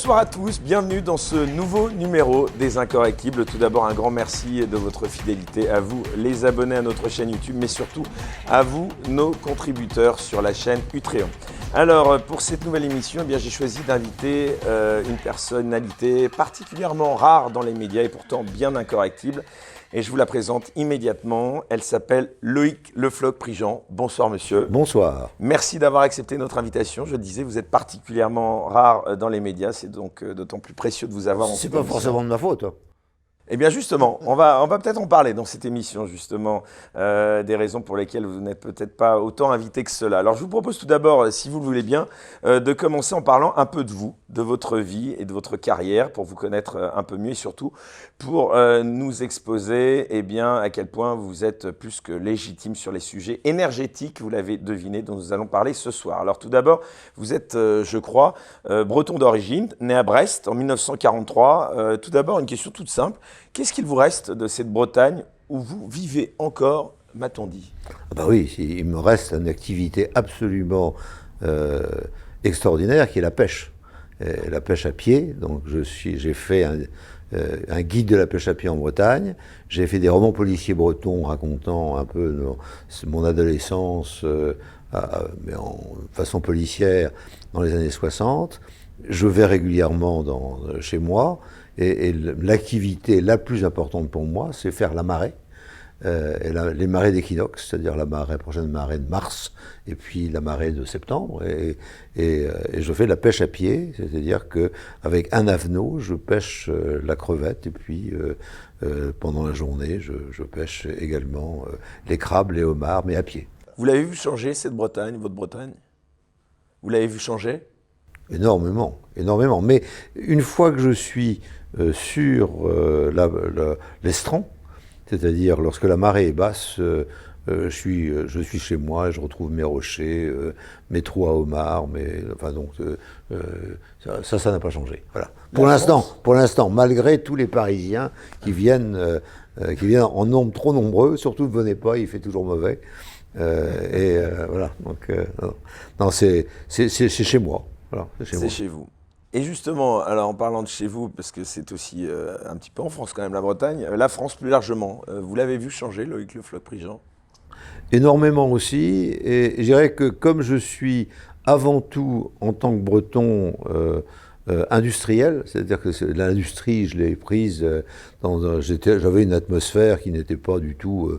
Bonsoir à tous, bienvenue dans ce nouveau numéro des Incorrectibles. Tout d'abord, un grand merci de votre fidélité, à vous les abonnés à notre chaîne YouTube, mais surtout à vous, nos contributeurs sur la chaîne Utréon. Alors, pour cette nouvelle émission, eh bien, j'ai choisi d'inviter une personnalité particulièrement rare dans les médias et pourtant bien incorrectible. Et je vous la présente immédiatement. Elle s'appelle Loïc Le Floch-Prigent. Bonsoir monsieur. Bonsoir. Merci d'avoir accepté notre invitation. Je disais, vous êtes particulièrement rare dans les médias. C'est donc d'autant plus précieux de vous avoir. C'est pas forcément de ma faute. Hein. Eh bien justement, on va peut-être en parler dans cette émission justement, des raisons pour lesquelles vous n'êtes peut-être pas autant invité que cela. Alors je vous propose tout d'abord, si vous le voulez bien, de commencer en parlant un peu de vous, de votre vie et de votre carrière pour vous connaître un peu mieux et surtout pour nous exposer eh bien, à quel point vous êtes plus que légitime sur les sujets énergétiques, vous l'avez deviné, dont nous allons parler ce soir. Alors tout d'abord, vous êtes, je crois, breton d'origine, né à Brest en 1943. Tout d'abord, une question toute simple. Qu'est-ce qu'il vous reste de cette Bretagne où vous vivez encore, m'a-t-on dit? Ah bah oui, il me reste une activité absolument extraordinaire qui est la pêche. La pêche à pied. Donc j'ai fait un guide de la pêche à pied en Bretagne. J'ai fait des romans policiers bretons racontant un peu mon adolescence mais en façon policière dans les années 60. Je vais régulièrement chez moi. Et l'activité la plus importante pour moi, c'est faire la marée. Les marées d'équinoxe, c'est-à-dire la prochaine marée de mars, et puis la marée de septembre. Et je fais de la pêche à pied, c'est-à-dire qu'avec un avenot, je pêche la crevette, et puis pendant la journée, je pêche également les crabes, les homards, mais à pied. Vous l'avez vu changer cette Bretagne, votre Bretagne? Vous l'avez vu changer? Énormément, énormément. Mais une fois que je suis sur l'estran, c'est-à-dire lorsque la marée est basse, je suis chez moi, je retrouve mes rochers, mes trous à homards, ça n'a pas changé. Voilà. Pour l'instant, malgré tous les Parisiens qui viennent en nombre trop nombreux, surtout ne venez pas, il fait toujours mauvais. Voilà. Donc, non, c'est chez moi. Voilà, c'est chez vous. Et justement, alors en parlant de chez vous, parce que c'est aussi un petit peu en France quand même, la Bretagne, la France plus largement, vous l'avez vu changer, Loïc Le Floch-Prigent? Énormément aussi, et je dirais que comme je suis avant tout, en tant que Breton, industriel, c'est-à-dire que l'industrie, je l'ai prise, j'avais une atmosphère qui n'était pas du tout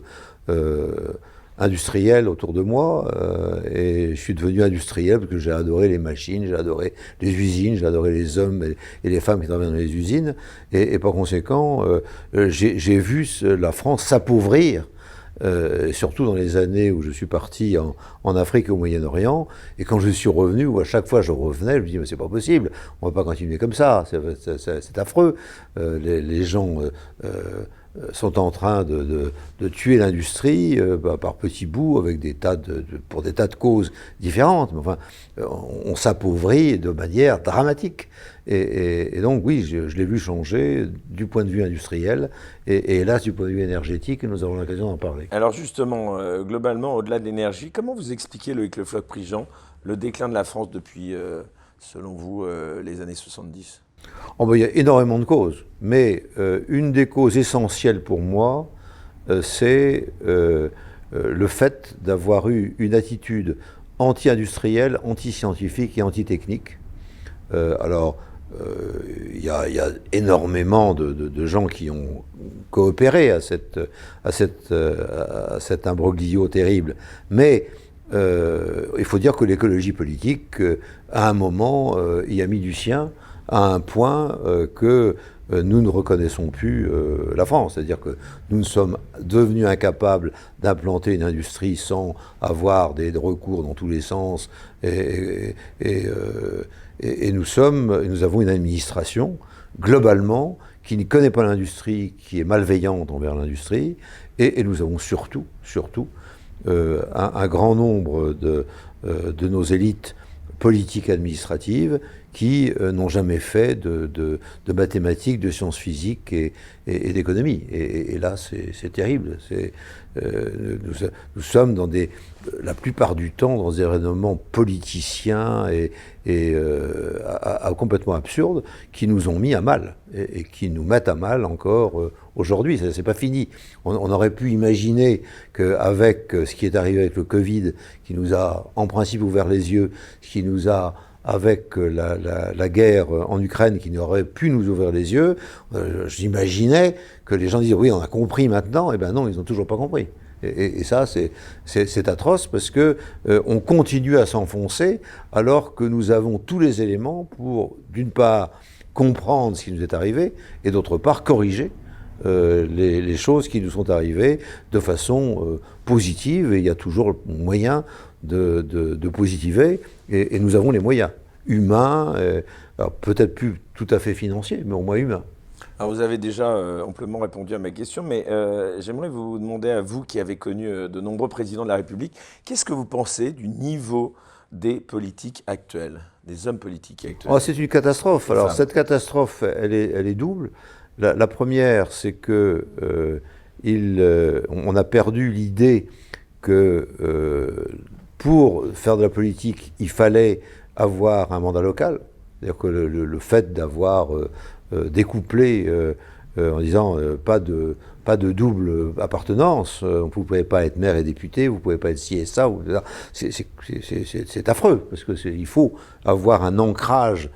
industriel autour de moi, et je suis devenu industriel parce que j'ai adoré les machines, j'ai adoré les usines, j'ai adoré les hommes et les femmes qui travaillent dans les usines, et par conséquent, j'ai vu la France s'appauvrir, surtout dans les années où je suis parti en Afrique et au Moyen-Orient, et quand je suis revenu, où à chaque fois je revenais, je me dis mais c'est pas possible, on va pas continuer comme ça, c'est affreux, les gens sont en train de tuer l'industrie par petits bouts avec pour des tas de causes différentes. Mais enfin, on s'appauvrit de manière dramatique. Et donc oui, je l'ai vu changer du point de vue industriel et hélas du point de vue énergétique, et nous avons l'occasion d'en parler. Alors justement, globalement, au-delà de l'énergie, comment vous expliquez, Loïc Le Floch-Prigent, le déclin de la France depuis, selon vous, les années 70 ? Il y a énormément de causes, mais une des causes essentielles pour moi, c'est le fait d'avoir eu une attitude anti-industrielle, anti-scientifique et anti-technique. Il y a énormément de gens qui ont coopéré à cet imbroglio terrible, mais il faut dire que l'écologie politique, à un moment, y a mis du sien, à un point que nous ne reconnaissons plus la France. C'est-à-dire que nous sommes devenus incapables d'implanter une industrie sans avoir des recours dans tous les sens. Et nous avons une administration, globalement, qui ne connaît pas l'industrie, qui est malveillante envers l'industrie. Et nous avons surtout un grand nombre de nos élites politiques administratives qui n'ont jamais fait de mathématiques, de sciences physiques et d'économie. Et là, c'est terrible. Nous sommes la plupart du temps dans des raisonnements politiciens et complètement absurdes qui nous ont mis à mal et qui nous mettent à mal encore aujourd'hui. C'est pas fini. On aurait pu imaginer qu'avec ce qui est arrivé avec le Covid, qui nous a en principe ouvert les yeux, qui nous a avec la guerre en Ukraine qui n'aurait pu nous ouvrir les yeux, j'imaginais que les gens disaient « oui, on a compris maintenant », et bien non, ils n'ont toujours pas compris. Et ça, c'est atroce parce que on continue à s'enfoncer alors que nous avons tous les éléments pour, d'une part, comprendre ce qui nous est arrivé et d'autre part, corriger les choses qui nous sont arrivées de façon positive. Et il y a toujours moyen de positiver et nous avons les moyens humains, alors peut-être plus tout à fait financiers, mais au moins humains. Alors vous avez déjà amplement répondu à ma question, mais j'aimerais vous demander à vous qui avez connu de nombreux présidents de la République, qu'est-ce que vous pensez du niveau des politiques actuels, des hommes politiques actuels? Oh, c'est une catastrophe. Alors cette catastrophe, elle est double. La première, c'est que on a perdu l'idée que pour faire de la politique, il fallait avoir un mandat local. C'est-à-dire que le fait d'avoir découplé en disant pas de double appartenance, vous ne pouvez pas être maire et député, vous ne pouvez pas être ci et ça, c'est affreux, parce qu'il faut avoir un ancrage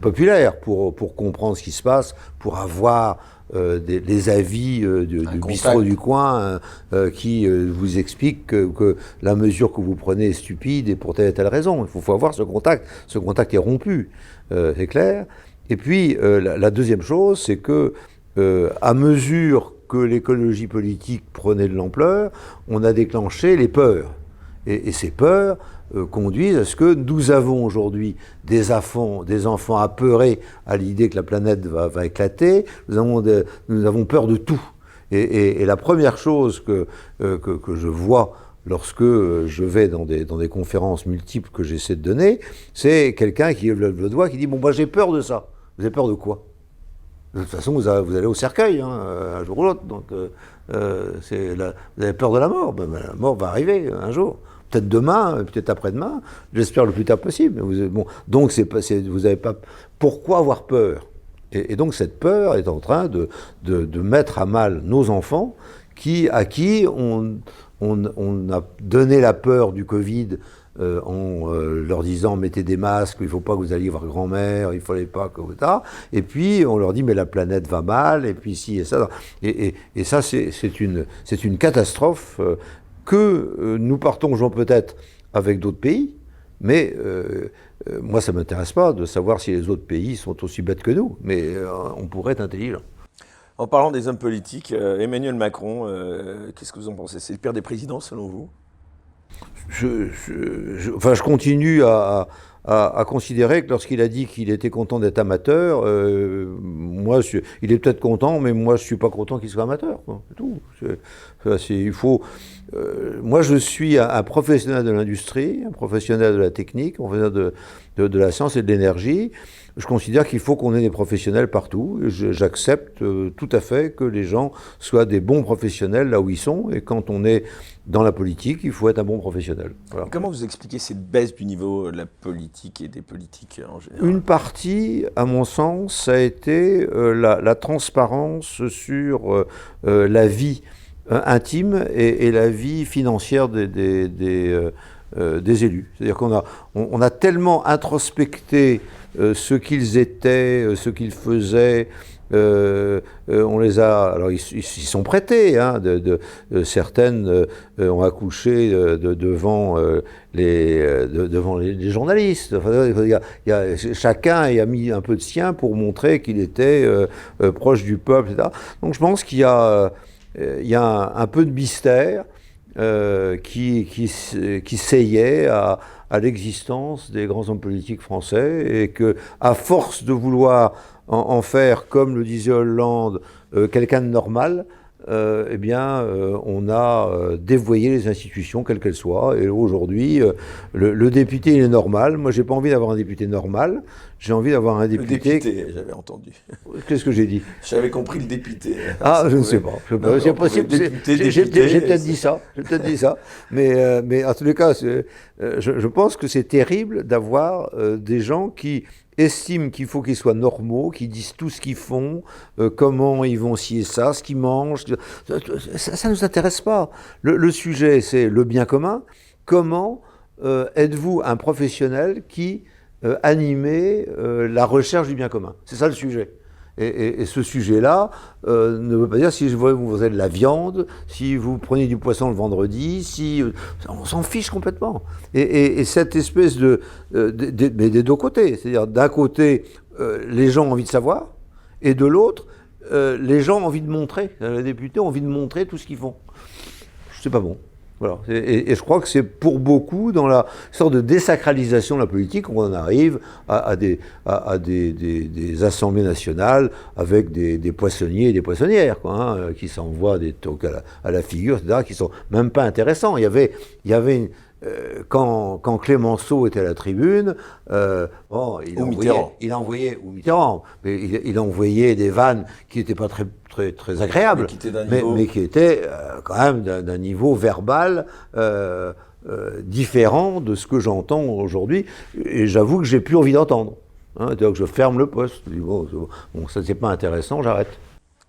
populaire pour comprendre ce qui se passe, pour avoir les avis du bistrot du coin qui vous expliquent que la mesure que vous prenez est stupide et pour telle et telle raison. Il faut avoir ce contact. Ce contact est rompu, c'est clair. Et puis la deuxième chose, c'est que à mesure que l'écologie politique prenait de l'ampleur, on a déclenché les peurs. Et ces peurs conduisent à ce que nous avons aujourd'hui des enfants apeurés à l'idée que la planète va éclater. Nous avons peur de tout. Et la première chose que je vois lorsque je vais dans des conférences multiples que j'essaie de donner, c'est quelqu'un qui lève le doigt, qui dit « Bon, moi j'ai peur de ça ». Vous avez peur de quoi ? De toute façon, vous allez au cercueil, hein, un jour ou l'autre. Donc, vous avez peur de la mort. Ben, la mort va arriver un jour. Peut-être demain, peut-être après-demain. J'espère le plus tard possible. Donc, vous n'avez pas... Pourquoi avoir peur ? Et donc, cette peur est en train de mettre à mal nos enfants à qui on a donné la peur du Covid en leur disant mettez des masques, il ne faut pas que vous alliez voir grand-mère, il ne fallait pas que vous... Et puis on leur dit mais la planète va mal, et puis ci et ça. Et ça c'est une catastrophe que nous partageons peut-être avec d'autres pays, mais moi ça ne m'intéresse pas de savoir si les autres pays sont aussi bêtes que nous, mais on pourrait être intelligent. En parlant des hommes politiques, Emmanuel Macron, qu'est-ce que vous en pensez? C'est le pire des présidents selon vous? Je continue à considérer que lorsqu'il a dit qu'il était content d'être amateur, il est peut-être content, mais moi je ne suis pas content qu'il soit amateur. C'est tout. Moi je suis un professionnel de l'industrie, un professionnel de la technique, un professionnel de la science et de l'énergie. Je considère qu'il faut qu'on ait des professionnels partout. J'accepte tout à fait que les gens soient des bons professionnels là où ils sont. Et quand on est dans la politique, il faut être un bon professionnel. Voilà. Comment vous expliquez cette baisse du niveau de la politique et des politiques en général? Une partie, à mon sens, ça a été la transparence sur la vie intime et la vie financière des élus. C'est-à-dire qu'on a tellement introspecté ce qu'ils étaient, ce qu'ils faisaient. On les a, alors ils sont prêtés, hein, certaines ont accouché devant les journalistes. Enfin, chacun a mis un peu de sien pour montrer qu'il était proche du peuple, etc. Donc je pense qu'il y a un peu de mystère qui seyait à l'existence des grands hommes politiques français, et que, à force de vouloir en faire, comme le disait Hollande, quelqu'un de normal, on a dévoyé les institutions, quelles qu'elles soient. Et aujourd'hui, le député, il est normal. Moi, j'ai pas envie d'avoir un député normal. J'ai envie d'avoir un député... Le député, j'avais entendu. Qu'est-ce que j'ai dit? J'avais compris le député. Ah, je ne sais pas. C'est possible. J'ai peut-être dit ça. J'ai peut-être dit ça. Mais en tous les cas, je pense que c'est terrible d'avoir des gens qui estiment qu'il faut qu'ils soient normaux, qui disent tout ce qu'ils font, comment ils vont ci et ça, ce qu'ils mangent. Ça ne nous intéresse pas. Le sujet, c'est le bien commun. Comment êtes-vous un professionnel qui animait la recherche du bien commun? C'est ça le sujet. Et ce sujet-là ne veut pas dire si vous avez de la viande, si vous prenez du poisson le vendredi, si on s'en fiche complètement. Et cette espèce mais des deux côtés, c'est-à-dire d'un côté les gens ont envie de savoir, et de l'autre les gens ont envie de montrer. Les députés ont envie de montrer tout ce qu'ils font. C'est pas bon. Voilà. Et je crois que c'est pour beaucoup dans la sorte de désacralisation de la politique qu'on en arrive à des assemblées nationales avec des poissonniers et des poissonnières, quoi, hein, qui s'envoient des trucs à la figure, etc., qui sont même pas intéressants. Il y avait quand Clémenceau était à la tribune, il envoyait des vannes qui n'étaient pas très agréables, mais qui étaient quand même d'un niveau verbal différent de ce que j'entends aujourd'hui. Et j'avoue que j'ai plus envie d'entendre. C'est-à-dire que je ferme le poste. Je dis, bon, ça c'est pas intéressant, j'arrête.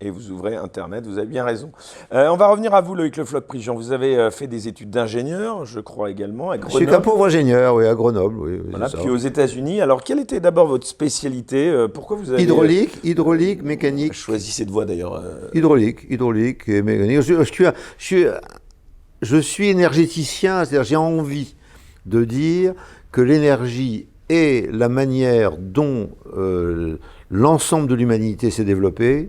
Et vous ouvrez Internet, vous avez bien raison. On va revenir à vous, Loïc Le Floch-Prigent. Vous avez fait des études d'ingénieur, je crois également, à Grenoble. Je suis qu'un pauvre ingénieur, oui, à Grenoble. Oui, voilà, puis aux États-Unis. Alors, quelle était d'abord votre spécialité? Pourquoi vous avez... Hydraulique, mécanique. Choisis cette voie d'ailleurs. Hydraulique et mécanique. Je suis énergéticien, c'est-à-dire j'ai envie de dire que l'énergie est la manière dont l'ensemble de l'humanité s'est développée.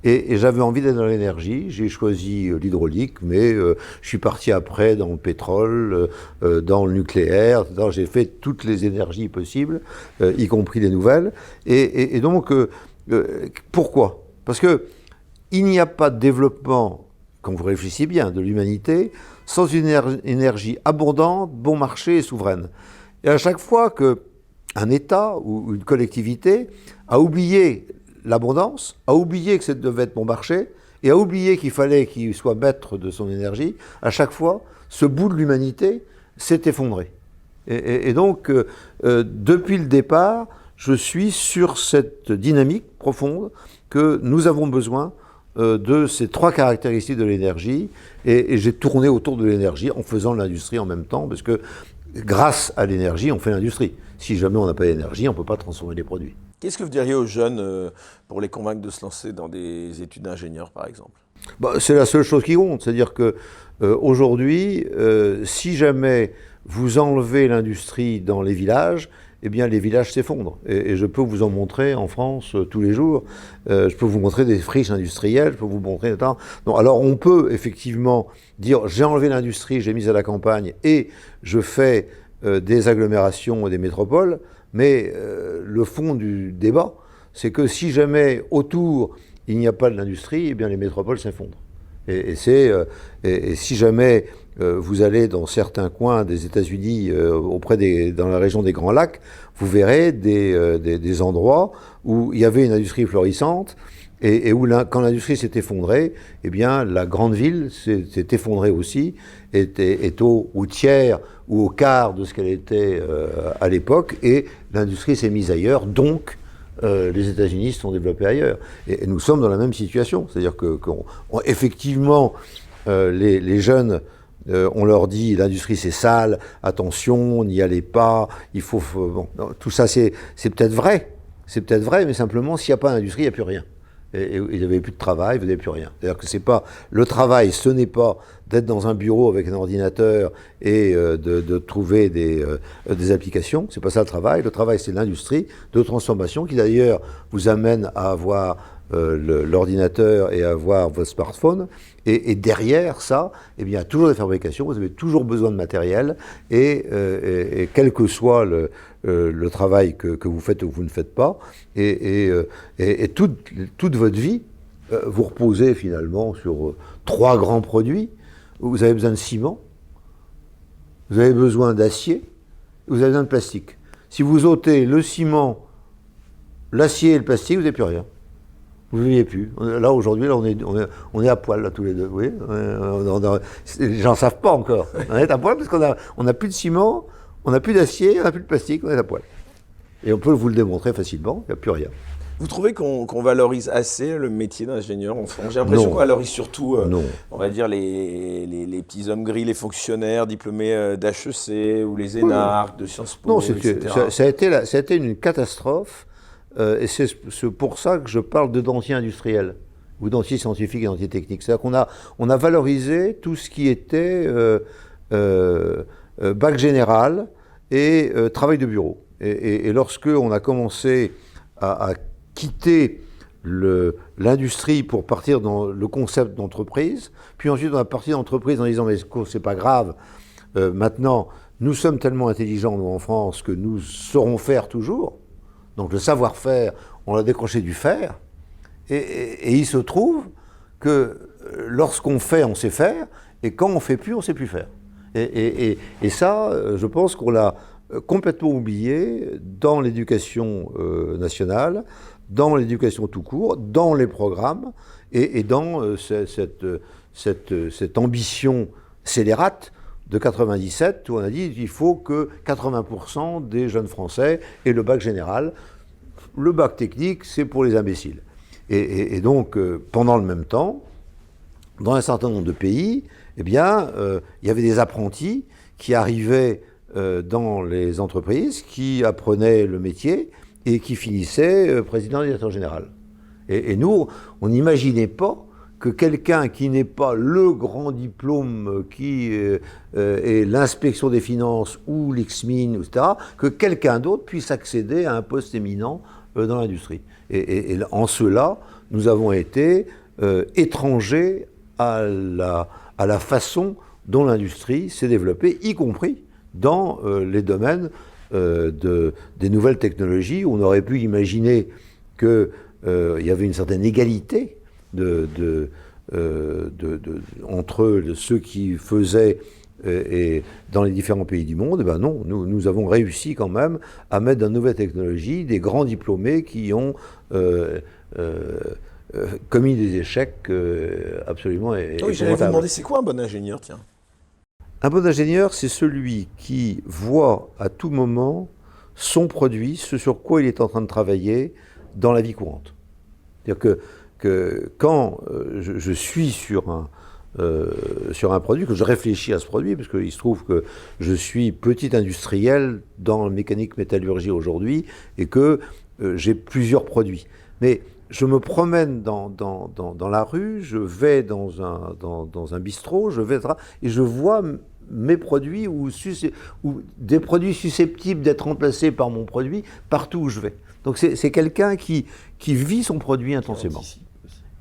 Et j'avais envie d'être dans l'énergie, j'ai choisi l'hydraulique, mais je suis parti après dans le pétrole, dans le nucléaire, j'ai fait toutes les énergies possibles, y compris les nouvelles. Et donc, pourquoi? Parce que il n'y a pas de développement, quand vous réfléchissez bien, de l'humanité, sans une énergie abondante, bon marché et souveraine. Et à chaque fois qu'un État ou une collectivité a oublié l'abondance, a oublié que ça devait être bon marché, et a oublié qu'il fallait qu'il soit maître de son énergie, à chaque fois, ce bout de l'humanité s'est effondré. Et donc, depuis le départ, je suis sur cette dynamique profonde que nous avons besoin de ces trois caractéristiques de l'énergie, et j'ai tourné autour de l'énergie en faisant de l'industrie en même temps, parce que grâce à l'énergie, on fait l'industrie. Si jamais on n'a pas d'énergie, on ne peut pas transformer les produits. Qu'est-ce que vous diriez aux jeunes pour les convaincre de se lancer dans des études d'ingénieur, par exemple? C'est la seule chose qui compte. C'est-à-dire que aujourd'hui, si jamais vous enlevez l'industrie dans les villages, eh bien les villages s'effondrent. Et je peux vous en montrer en France tous les jours. Je peux vous montrer des friches industrielles, je peux vous montrer... Non, alors on peut effectivement dire, j'ai enlevé l'industrie, j'ai mis à la campagne et je fais des agglomérations et des métropoles, mais le fond du débat, c'est que si jamais autour il n'y a pas de l'industrie, eh bien les métropoles s'effondrent. Et si jamais vous allez dans certains coins des États-Unis, dans la région des Grands Lacs, vous verrez des endroits où il y avait une industrie florissante et où quand l'industrie s'est effondrée, eh bien la grande ville s'est effondrée aussi, est au tiers ou au quart de ce qu'elle était à l'époque, et l'industrie s'est mise ailleurs, donc les États-Unis se sont développés ailleurs. Et nous sommes dans la même situation, c'est-à-dire effectivement, les jeunes, on leur dit l'industrie c'est sale, attention, n'y allez pas, il faut bon, tout ça c'est peut-être vrai, mais simplement s'il n'y a pas d'industrie, il n'y a plus rien. Et il n'y avait plus de travail, il n'y avait plus rien. C'est-à-dire que c'est pas le travail, ce n'est pas d'être dans un bureau avec un ordinateur et de trouver des applications. C'est pas ça le travail. Le travail, c'est l'industrie de transformation qui d'ailleurs vous amène à avoir l'ordinateur et à avoir votre smartphone. Et derrière ça, eh bien, il y a toujours des fabrications. Vous avez toujours besoin de matériel et quel que soit le travail que vous faites ou que vous ne faites pas, et toute votre vie vous reposez finalement sur 3 grands produits. Vous avez besoin de ciment, vous avez besoin d'acier, vous avez besoin de plastique. Si vous ôtez le ciment, l'acier et le plastique, vous n'avez plus rien. Vous ne vivez plus. Là, aujourd'hui, là, on est à poil, là, tous les deux. Vous voyez, les gens ne savent pas encore. On est à poil parce qu'on n'a plus de ciment, on n'a plus d'acier, on n'a plus de plastique, on est à poil. Et on peut vous le démontrer facilement, il n'y a plus rien. Vous trouvez qu'on valorise assez le métier d'ingénieur en France? J'ai l'impression qu'on valorise surtout, on va dire, les petits hommes gris, les fonctionnaires diplômés d'HEC ou les énarques, de Sciences Po, Non, etc. ça a été une catastrophe. Et c'est pour ça que je parle de dentier industriel, ou dentier scientifique et dentier technique. C'est-à-dire qu'on a valorisé tout ce qui était bac général et travail de bureau. Et lorsque on a commencé à quitter l'industrie pour partir dans le concept d'entreprise, puis ensuite on a parti d'entreprise en disant mais c'est pas grave, maintenant nous sommes tellement intelligents nous en France que nous saurons faire toujours. Donc le savoir-faire, on l'a décroché du faire, et il se trouve que lorsqu'on fait, on sait faire, et quand on ne fait plus, on ne sait plus faire. Et ça, je pense qu'on l'a complètement oublié dans l'éducation nationale, dans l'éducation tout court, dans les programmes, et dans cette ambition scélérate de 97, où on a dit qu'il faut que 80% des jeunes Français aient le bac général. Le bac technique, c'est pour les imbéciles. Et donc, pendant le même temps, dans un certain nombre de pays, eh bien, il y avait des apprentis qui arrivaient dans les entreprises, qui apprenaient le métier et qui finissaient président et directeur général. Et nous, on n'imaginait pas que quelqu'un qui n'ait pas le grand diplôme qui est l'inspection des finances ou l'X-Mine, etc., que quelqu'un d'autre puisse accéder à un poste éminent dans l'industrie. Et en cela, nous avons été étrangers à la façon dont l'industrie s'est développée, y compris dans les domaines des nouvelles technologies, où on aurait pu imaginer qu'il y avait une certaine égalité entre ceux qui faisaient et dans les différents pays du monde. Ben non, nous avons réussi quand même à mettre dans de nouvelles technologies des grands diplômés qui ont commis des échecs absolument Oui, j'allais vous demander, c'est quoi un bon ingénieur, tiens? Un bon ingénieur, c'est celui qui voit à tout moment son produit, ce sur quoi il est en train de travailler dans la vie courante. C'est-à-dire que quand je suis sur un produit, que je réfléchis à ce produit, parce qu'il se trouve que je suis petit industriel dans la mécanique métallurgie aujourd'hui, et que j'ai plusieurs produits. Mais je me promène dans la rue, je vais dans un bistrot, et je vois mes produits ou des produits susceptibles d'être remplacés par mon produit partout où je vais. Donc c'est quelqu'un qui vit son produit intensément.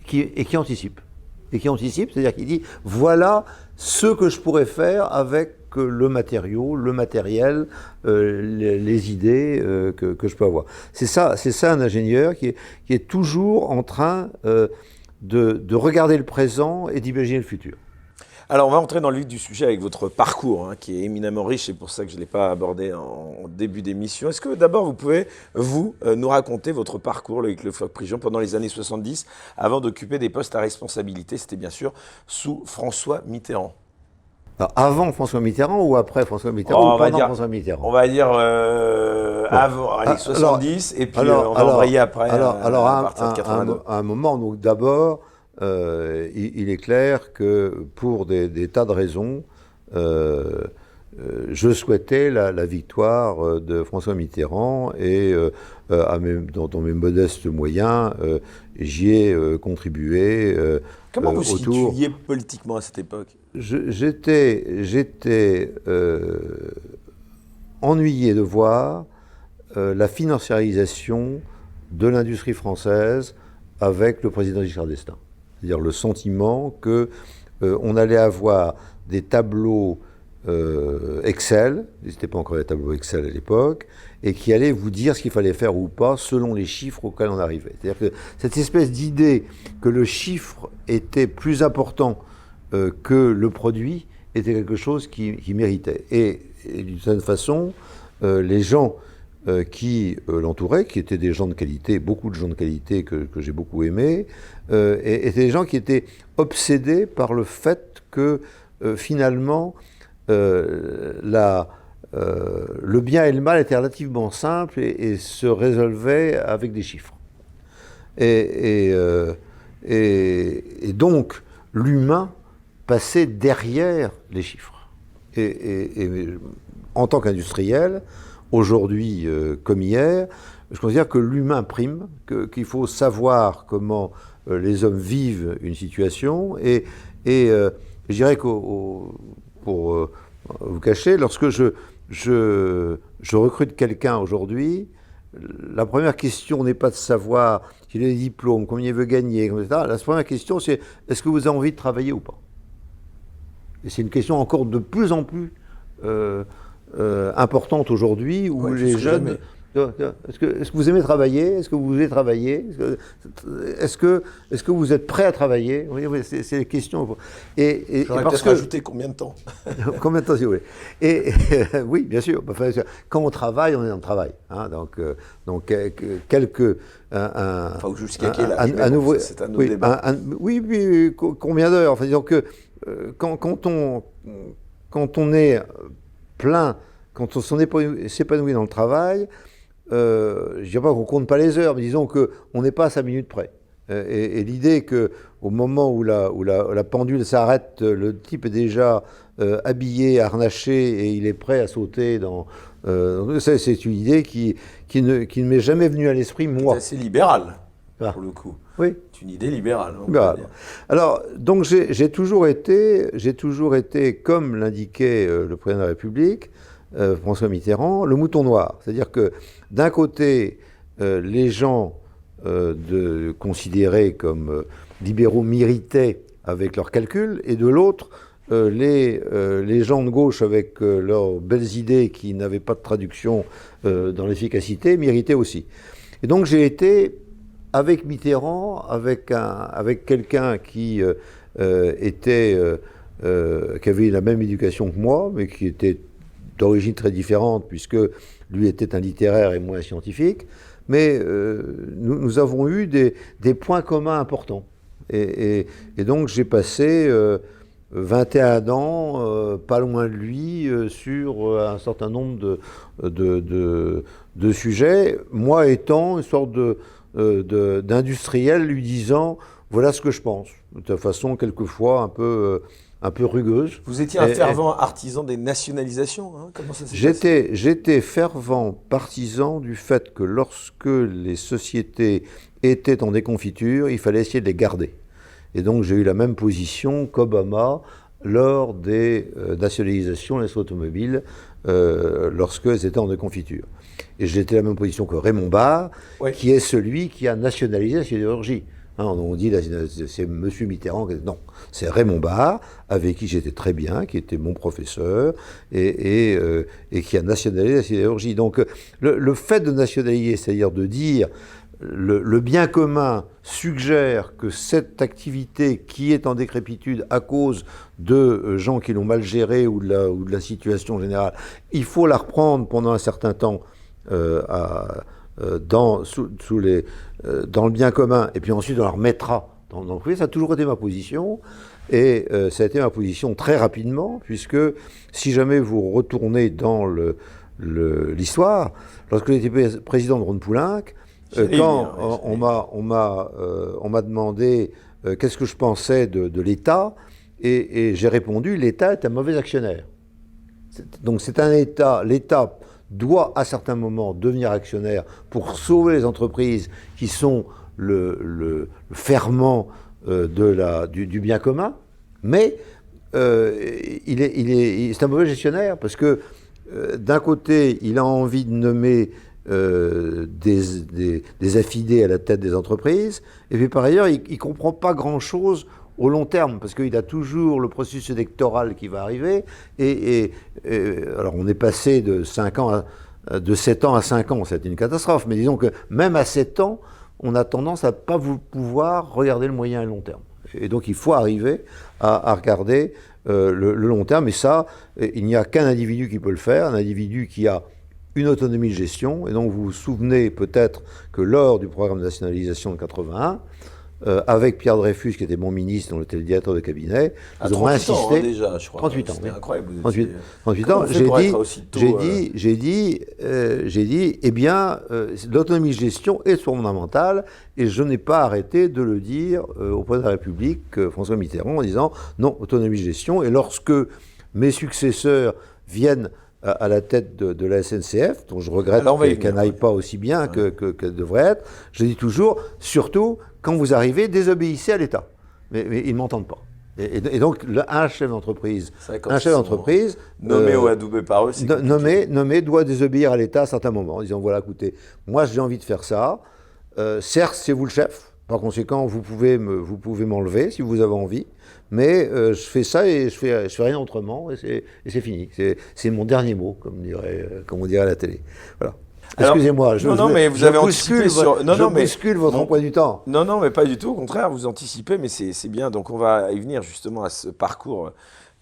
Qui anticipe. Et qui anticipe, c'est-à-dire qu'il dit, voilà ce que je pourrais faire avec le matériau, le matériel, les idées que je peux avoir. C'est ça un ingénieur qui est toujours en train de regarder le présent et d'imaginer le futur. Alors, on va entrer dans le vif du sujet avec votre parcours, qui est éminemment riche, c'est pour ça que je ne l'ai pas abordé en début d'émission. Est-ce que d'abord, vous pouvez, nous raconter votre parcours avec le Floch-Prigent pendant les années 70, avant d'occuper des postes à responsabilité? C'était bien sûr sous François Mitterrand. Alors, avant François Mitterrand ou après François Mitterrand ou pendant François Mitterrand? On va dire avant, allez, 70, et puis on va embrayer après, à partir de 82. À un moment, donc d'abord, il est clair que pour des tas de raisons, je souhaitais la victoire de François Mitterrand et dans mes modestes moyens, j'y ai contribué. Comment vous situiez politiquement à cette époque? J'étais ennuyé de voir la financiarisation de l'industrie française avec le président Giscard d'Estaing. C'est-à-dire le sentiment qu'on allait avoir des tableaux Excel, il n'existait pas encore les tableaux Excel à l'époque, et qui allait vous dire ce qu'il fallait faire ou pas selon les chiffres auxquels on arrivait. C'est-à-dire que cette espèce d'idée que le chiffre était plus important que le produit était quelque chose qui méritait. Et d'une certaine façon, les gens qui l'entouraient, qui étaient des gens de qualité, beaucoup de gens de qualité que j'ai beaucoup aimés, étaient des gens qui étaient obsédés par le fait que finalement, le bien et le mal étaient relativement simples et se résolvaient avec des chiffres. Et donc, l'humain passait derrière les chiffres. Et en tant qu'industriel, aujourd'hui comme hier, je considère que l'humain prime, qu'il faut savoir comment les hommes vivent une situation. Je dirais que pour vous cacher, lorsque je recrute quelqu'un aujourd'hui, la première question n'est pas de savoir s'il a des diplômes, combien il veut gagner, etc. La première question, c'est est-ce que vous avez envie de travailler ou pas? Et c'est une question encore de plus en plus importante aujourd'hui, où les jeunes... Est-ce que vous aimez travailler? Est-ce que vous voulez travailler? Est-ce que vous êtes prêt à travailler? Oui, c'est les questions. J'aurais peut-être rajouté combien de temps? Combien de temps, si vous voulez. Oui, bien sûr. Quand on travaille, on est dans le travail. Hein, donc quelques... Enfin, jusqu'à quelle heure? C'est un autre débat. Oui, combien d'heures? Enfin, disons que quand on est plein, quand on s'épanouit dans le travail, je ne dirais pas qu'on ne compte pas les heures, mais disons qu'on n'est pas à 5 minutes près. Et l'idée qu'au moment où la pendule s'arrête, le type est déjà habillé, harnaché, et il est prêt à sauter dans... c'est une idée qui ne m'est jamais venue à l'esprit, moi. C'est assez libéral, pour le coup. Oui. C'est une idée libérale. Alors, donc j'ai toujours été, comme l'indiquait le président de la République, François Mitterrand, le mouton noir. C'est-à-dire que d'un côté, les gens considérés comme libéraux m'irritaient avec leurs calculs, et de l'autre, les gens de gauche avec leurs belles idées qui n'avaient pas de traduction dans l'efficacité m'irritaient aussi. Et donc j'ai été avec Mitterrand, avec quelqu'un qui qui avait la même éducation que moi, mais qui était d'origine très différente, puisque lui était un littéraire et moi un scientifique, mais nous avons eu des points communs importants. Et donc j'ai passé 21 ans, pas loin de lui, sur un certain nombre de sujets, moi étant une sorte d'industriel lui disant « voilà ce que je pense », de façon quelquefois un peu rugueuse. Vous étiez un fervent artisan des nationalisations, hein? Comment ça s'est passé? J'étais fervent partisan du fait que lorsque les sociétés étaient en déconfiture, il fallait essayer de les garder. Et donc j'ai eu la même position qu'Obama lors des nationalisations de l'industrie automobile lorsqu'elles étaient en déconfiture. Et j'étais la même position que Raymond Barre, oui, qui est celui qui a nationalisé la sidérurgie. Hein, on dit c'est M. Mitterrand. Non, c'est Raymond Barre, avec qui j'étais très bien, qui était mon professeur, et qui a nationalisé la sidérurgie. Donc le fait de nationaliser, c'est-à-dire de dire le bien commun suggère que cette activité qui est en décrépitude à cause de gens qui l'ont mal gérée ou de la situation générale, il faut la reprendre pendant un certain temps dans le bien commun, et puis ensuite on la remettra dans le privé. Ça a toujours été ma position, et ça a été ma position très rapidement, puisque si jamais vous retournez dans l'histoire, lorsque j'étais président de Rhône-Poulenc, quand on m'a demandé qu'est-ce que je pensais de l'État, et j'ai répondu, l'État est un mauvais actionnaire. Donc c'est un État, l'État doit à certains moments devenir actionnaire pour sauver les entreprises qui sont le ferment du bien commun, mais c'est un mauvais gestionnaire parce que d'un côté, il a envie de nommer des affidés à la tête des entreprises, et puis par ailleurs, il ne comprend pas grand-chose au long terme, parce qu'il a toujours le processus électoral qui va arriver. Alors, on est passé de 7 ans à 5 ans, c'est une catastrophe. Mais disons que même à 7 ans, on a tendance à ne pas pouvoir regarder le moyen et le long terme. Et donc, il faut arriver à regarder le long terme. Et ça, il n'y a qu'un individu qui peut le faire, un individu qui a une autonomie de gestion. Et donc, vous vous souvenez peut-être que lors du programme de nationalisation de 81, avec Pierre Dreyfus, qui était mon ministre, dont était le directeur de cabinet, nous avons insisté. Ans, déjà, je crois. 38 ans. C'était incroyable. 38 ans. J'ai dit, eh bien, l'autonomie de gestion est fondamentale, et je n'ai pas arrêté de le dire au président de la République, François Mitterrand, en disant non, autonomie de gestion. Et lorsque mes successeurs viennent à la tête de la SNCF, dont je regrette qu'elle n'aille pas aussi bien qu'elle devrait être, je dis toujours, surtout, quand vous arrivez, désobéissez à l'État. Mais ils ne m'entendent pas. Et donc, un chef d'entreprise, nommé ou adoubé par eux, nommé doit désobéir à l'État à certains moments, en disant, voilà, écoutez, moi j'ai envie de faire ça, certes, c'est vous le chef, par conséquent, vous pouvez m'enlever si vous avez envie, mais je fais ça et je fais rien autrement, et c'est fini. C'est mon dernier mot, comme on dirait à la télé. Voilà. Excusez-moi, mais vous avez anticipé je bouscule votre emploi du temps. Non, mais pas du tout. Au contraire, vous anticipez, mais c'est bien. Donc, on va y venir justement à ce parcours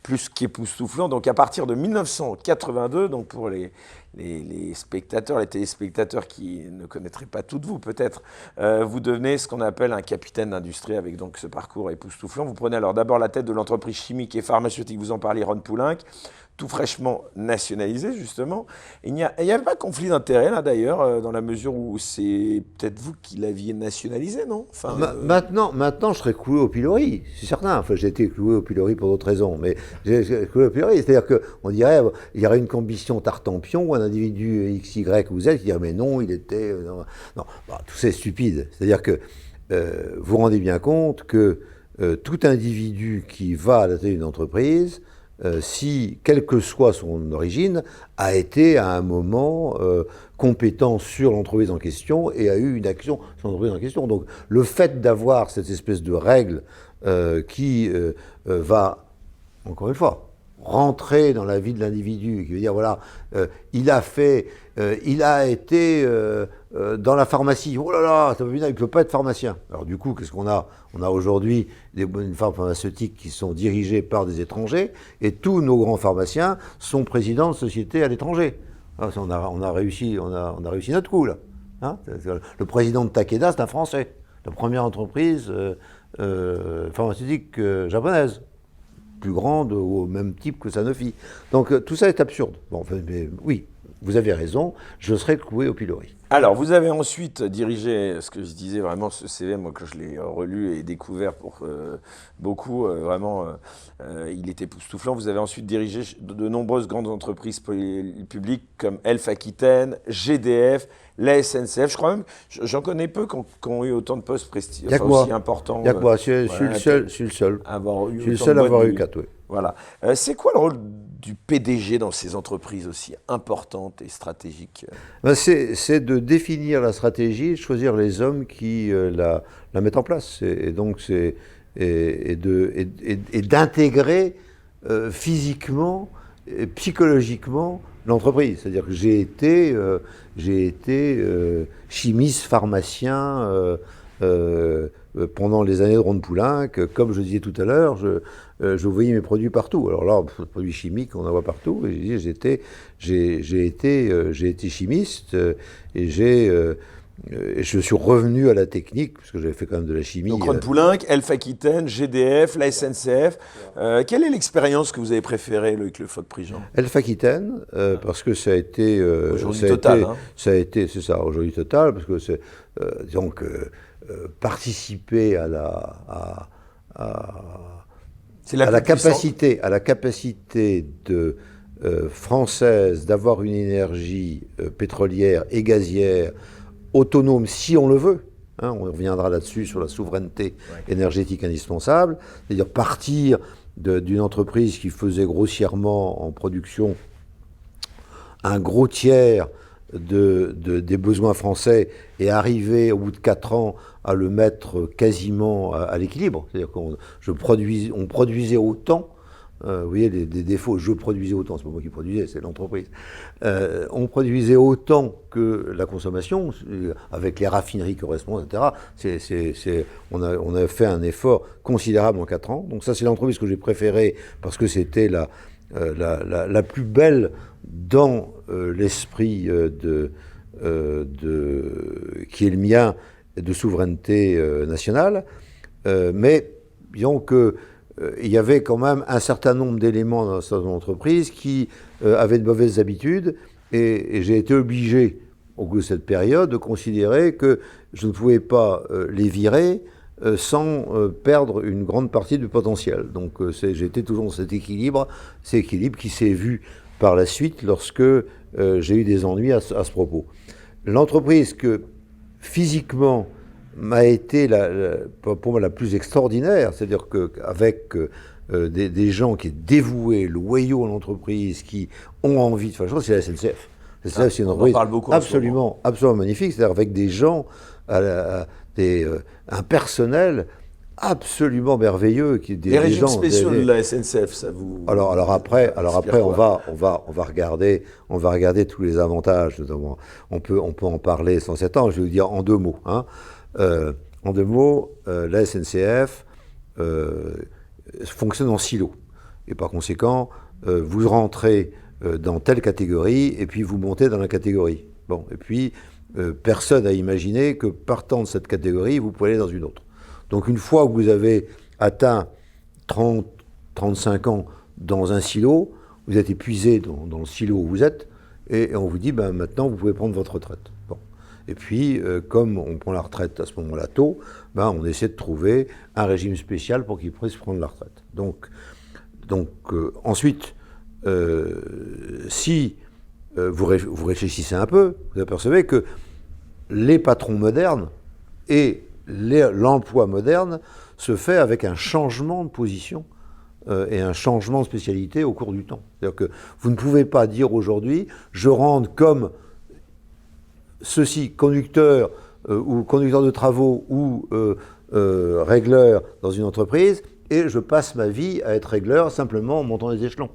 plus qu'époustouflant. Donc, à partir de 1982, donc pour les spectateurs, les téléspectateurs qui ne connaîtraient pas tout de vous, peut-être, vous devenez ce qu'on appelle un capitaine d'industrie avec donc ce parcours époustouflant. Vous prenez alors d'abord la tête de l'entreprise chimique et pharmaceutique, vous en parlez, Rhône-Poulenc, tout fraîchement nationalisé, justement. Il n'y avait pas de conflit d'intérêt, là, d'ailleurs, dans la mesure où c'est peut-être vous qui l'aviez nationalisé, non? Maintenant, je serais cloué au pilori, c'est certain. Enfin, j'ai été cloué au pilori pour d'autres raisons, mais j'ai cloué au pilori. C'est-à-dire qu'on dirait, il y aurait une combustion Tartampion, ou un individu X, Y ou Z qui dirait, mais non, il était... non. Tout ça est stupide. C'est-à-dire que vous vous rendez bien compte que tout individu qui va à la tête d'une entreprise, si, quelle que soit son origine, a été à un moment compétent sur l'entreprise en question et a eu une action sur l'entreprise en question. Donc le fait d'avoir cette espèce de règle qui va, encore une fois, rentrer dans la vie de l'individu, qui veut dire, voilà, il a été dans la pharmacie. Oh là là, il ne peut pas être pharmacien. Alors du coup, qu'est-ce qu'on a? On a aujourd'hui des bonnes firmes pharmaceutiques qui sont dirigées par des étrangers, et tous nos grands pharmaciens sont présidents de sociétés à l'étranger. Alors, on a réussi notre coup, là. Hein, le président de Takeda, c'est un Français. La première entreprise pharmaceutique japonaise. Plus grande ou au même type que Sanofi. Donc tout ça est absurde. Bon, mais oui, vous avez raison, je serai cloué au pilori. Alors, vous avez ensuite dirigé, ce que je disais vraiment, ce CV, moi, que je l'ai relu et découvert pour beaucoup, vraiment, il était époustouflant. Vous avez ensuite dirigé de nombreuses grandes entreprises publiques comme Elf Aquitaine, GDF, la SNCF. Je crois même, j'en connais peu qui ont eu autant de postes prestigieux, aussi importants. Il y a que moi, je suis le seul. Je suis le seul à avoir eu 4, oui. Voilà. C'est quoi le rôle du PDG dans ces entreprises aussi importantes et stratégiques? C'est de définir la stratégie, de choisir les hommes qui la mettent en place. Et donc d'intégrer physiquement et psychologiquement l'entreprise. C'est-à-dire que j'ai été chimiste, pharmacien pendant les années de Rhône-Poulenc. Comme je disais tout à l'heure, je voyais mes produits partout. Alors là, les produits chimiques, on en voit partout. Et j'ai été chimiste et je suis revenu à la technique, parce que j'avais fait quand même de la chimie. Donc Rhône-Poulenc, Elf Aquitaine, GDF, la SNCF. Quelle est l'expérience que vous avez préférée, Loïc Le Floch-Prigent? Elf Aquitaine, parce que ça a été... aujourd'hui Total. C'est ça, aujourd'hui Total, parce que c'est... donc, participer à la capacité de française d'avoir une énergie pétrolière et gazière autonome si on le veut. Hein, on reviendra là-dessus sur la souveraineté énergétique indispensable, c'est-à-dire partir d'une entreprise qui faisait grossièrement en production un gros tiers des besoins français et arriver au bout de 4 ans à le mettre quasiment à l'équilibre. C'est-à-dire on produisait autant. Vous voyez, des défauts, je produisais autant, c'est pas moi qui produisais, c'est l'entreprise. On produisait autant que la consommation, avec les raffineries correspondantes, etc. On a fait un effort considérable en 4 ans. Donc ça, c'est l'entreprise que j'ai préférée parce que c'était la plus belle dans l'esprit qui est le mien de souveraineté nationale. Mais disons que il y avait quand même un certain nombre d'éléments dans cette entreprise qui avaient de mauvaises habitudes et j'ai été obligé, au cours de cette période, de considérer que je ne pouvais pas les virer sans perdre une grande partie du potentiel. Donc j'étais toujours dans cet équilibre qui s'est vu par la suite lorsque j'ai eu des ennuis à ce propos. L'entreprise que physiquement m'a été pour moi la plus extraordinaire, c'est-à-dire qu'avec des gens qui sont dévoués, loyaux à l'entreprise, qui ont envie de faire des choses, c'est la SNCF. La SNCF, c'est une entreprise absolument magnifique, c'est-à-dire avec des gens, un personnel absolument merveilleux. Les régimes spéciaux de la SNCF, ça vous... Alors après, on va regarder tous les avantages, notamment. On peut en parler sans s'étendre. Je vais vous dire en 2 mots. En 2 mots, la SNCF fonctionne en silo. Et par conséquent, vous rentrez dans telle catégorie et puis vous montez dans la catégorie. Bon, et puis, personne n'a imaginé que partant de cette catégorie, vous pouvez aller dans une autre. Donc une fois que vous avez atteint 30, 35 ans dans un silo, vous êtes épuisé dans le silo où vous êtes, et on vous dit, maintenant, vous pouvez prendre votre retraite. Bon. Et puis, comme on prend la retraite à ce moment-là tôt, on essaie de trouver un régime spécial pour qu'ils puissent prendre la retraite. Donc ensuite, si vous réfléchissez un peu, vous apercevez que les patrons modernes et l'emploi moderne se fait avec un changement de position et un changement de spécialité au cours du temps. C'est-à-dire que vous ne pouvez pas dire aujourd'hui, je rentre comme ceci, conducteur ou conducteur de travaux ou régleur dans une entreprise, et je passe ma vie à être régleur simplement en montant les échelons.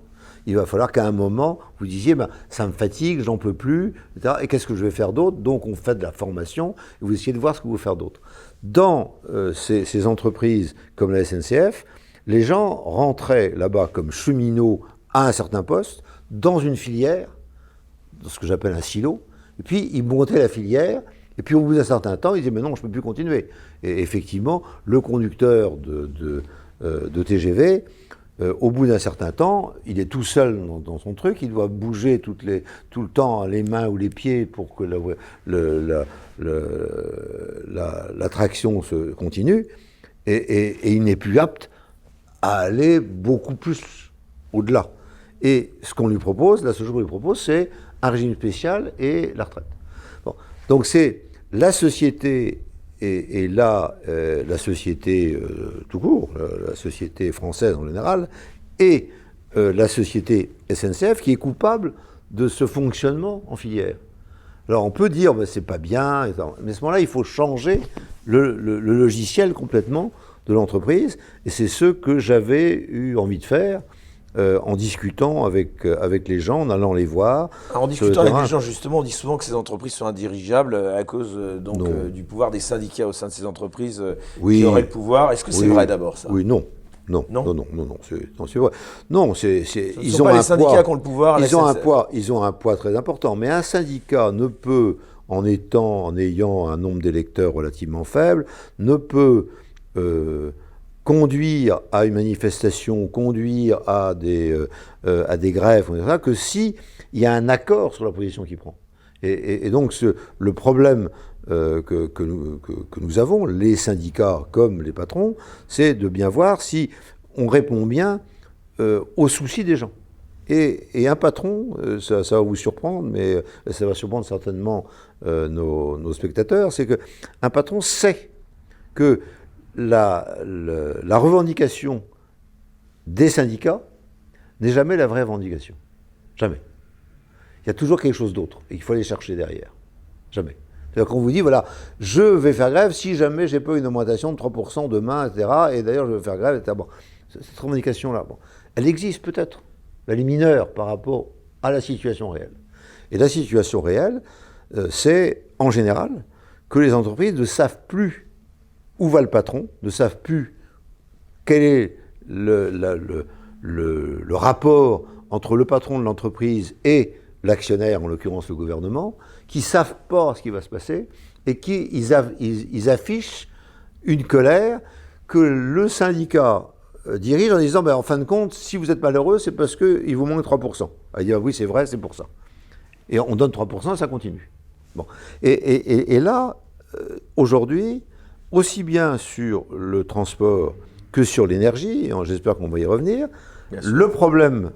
Il va falloir qu'à un moment, vous disiez, ça me fatigue, j'en peux plus, etc. Et qu'est-ce que je vais faire d'autre? Donc on fait de la formation, et vous essayez de voir ce que vous faire d'autre. Dans ces entreprises comme la SNCF, les gens rentraient là-bas comme cheminots à un certain poste, dans une filière, dans ce que j'appelle un silo, et puis ils montaient la filière, et puis au bout d'un certain temps, ils disaient, mais non, je ne peux plus continuer. Et effectivement, le conducteur de TGV, au bout d'un certain temps, il est tout seul dans son truc, il doit bouger tout le temps les mains ou les pieds pour que la traction se continue, et il n'est plus apte à aller beaucoup plus au-delà. Et ce qu'on lui propose, la seule chose qu'on lui propose, c'est un régime spécial et la retraite. Bon. Donc c'est la société, et là, la société tout court, la société française en général, et la société SNCF qui est coupable de ce fonctionnement en filière. Alors on peut dire, c'est pas bien, mais à ce moment-là, il faut changer le logiciel complètement de l'entreprise, et c'est ce que j'avais eu envie de faire en discutant avec les gens, en allant les voir. En discutant avec les gens, justement, on dit souvent que ces entreprises sont indirigeables à cause du pouvoir des syndicats au sein de ces entreprises qui auraient le pouvoir. Est-ce que c'est vrai d'abord, ça? Oui, non, c'est vrai. Non, ils ont un syndicats qui ont le pouvoir. Ils ont un poids très important, mais un syndicat ne peut, en ayant un nombre d'électeurs relativement faible, ne peut conduire à une manifestation, conduire à des grèves, que si il y a un accord sur la position qu'il prend. Et donc le problème que nous avons, les syndicats comme les patrons, c'est de bien voir si on répond bien aux soucis des gens. Et un patron, ça va vous surprendre, mais ça va surprendre certainement nos spectateurs, c'est qu'un patron sait que la revendication des syndicats n'est jamais la vraie revendication. Jamais. Il y a toujours quelque chose d'autre et qu'il faut aller chercher derrière. Jamais. C'est-à-dire qu'on vous dit, voilà, je vais faire grève si jamais j'ai pas une augmentation de 3% demain, etc. Et d'ailleurs, je vais faire grève, etc. Bon, cette revendication-là, bon, elle existe peut-être, elle est mineure par rapport à la situation réelle. Et la situation réelle, c'est, en général, que les entreprises ne savent plus où va le patron, ne savent plus quel est le rapport entre le patron de l'entreprise et l'actionnaire, en l'occurrence le gouvernement, qui ne savent pas ce qui va se passer et qui ils affichent une colère que le syndicat dirige en disant en fin de compte, si vous êtes malheureux, c'est parce qu'il vous manque 3%. Il dit oui, c'est vrai, c'est pour ça. Et on donne 3%, ça continue. Bon. Et là, aujourd'hui, aussi bien sur le transport que sur l'énergie, et j'espère qu'on va y revenir, le problème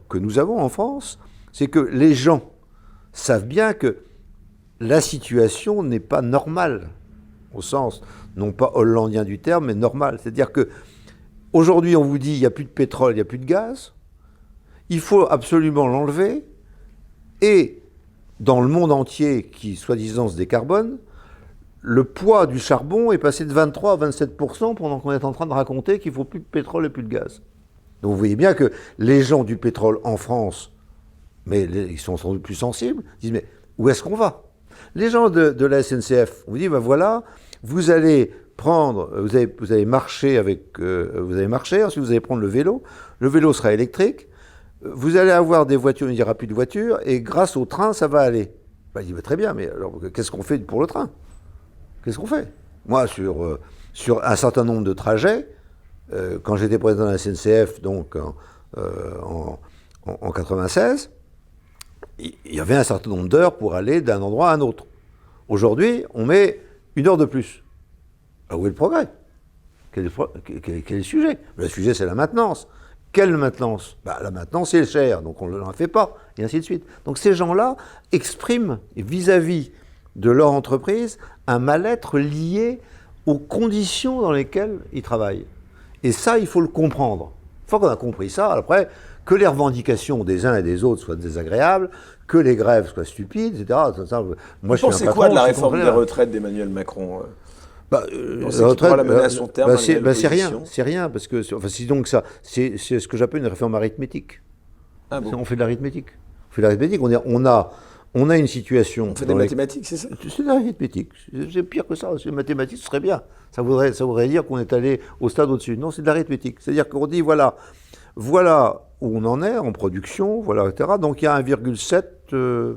que nous avons en France, c'est que les gens savent bien que la situation n'est pas normale, au sens, non pas hollandien du terme, mais normal. C'est-à-dire que aujourd'hui, on vous dit il n'y a plus de pétrole, il n'y a plus de gaz, il faut absolument l'enlever, et dans le monde entier qui, soi-disant, se décarbone, le poids du charbon est passé de 23 à 27% pendant qu'on est en train de raconter qu'il ne faut plus de pétrole et plus de gaz. Donc vous voyez bien que les gens du pétrole en France, mais ils sont sans doute plus sensibles, disent mais où est-ce qu'on va? Les gens de la SNCF, on vous dit voilà, vous allez prendre, vous allez marcher ensuite vous allez prendre le vélo sera électrique, vous allez avoir des voitures, il n'y aura plus de voitures, et grâce au train, ça va aller. Il dit très bien, mais alors qu'est-ce qu'on fait pour le train? Qu'est-ce qu'on fait? Moi, sur un certain nombre de trajets, quand j'étais président de la SNCF, donc en 96, il y avait un certain nombre d'heures pour aller d'un endroit à un autre. Aujourd'hui, on met 1 heure de plus. Alors où est le progrès? Quel est le sujet? Le sujet, c'est la maintenance. Quelle maintenance? La maintenance, c'est cher, donc on ne l'en fait pas, et ainsi de suite. Donc ces gens-là expriment, vis-à-vis de leur entreprise, un mal-être lié aux conditions dans lesquelles ils travaillent. Et ça, il faut le comprendre. Une fois qu'on a compris ça, après, que les revendications des uns et des autres soient désagréables, que les grèves soient stupides, etc. Moi, vous pensez quoi de la réforme des retraites d'Emmanuel Macron? La retraite, c'est rien, parce que c'est ce que j'appelle une réforme arithmétique. Ah bon. On fait de l'arithmétique. On a une situation. On fait des mathématiques, c'est ça? C'est de l'arithmétique. C'est pire que ça. C'est mathématiques, ce serait bien. Ça voudrait dire qu'on est allé au stade au-dessus. Non, c'est de l'arithmétique. C'est-à-dire qu'on dit voilà où on en est en production, voilà, etc. Donc il y a 1,7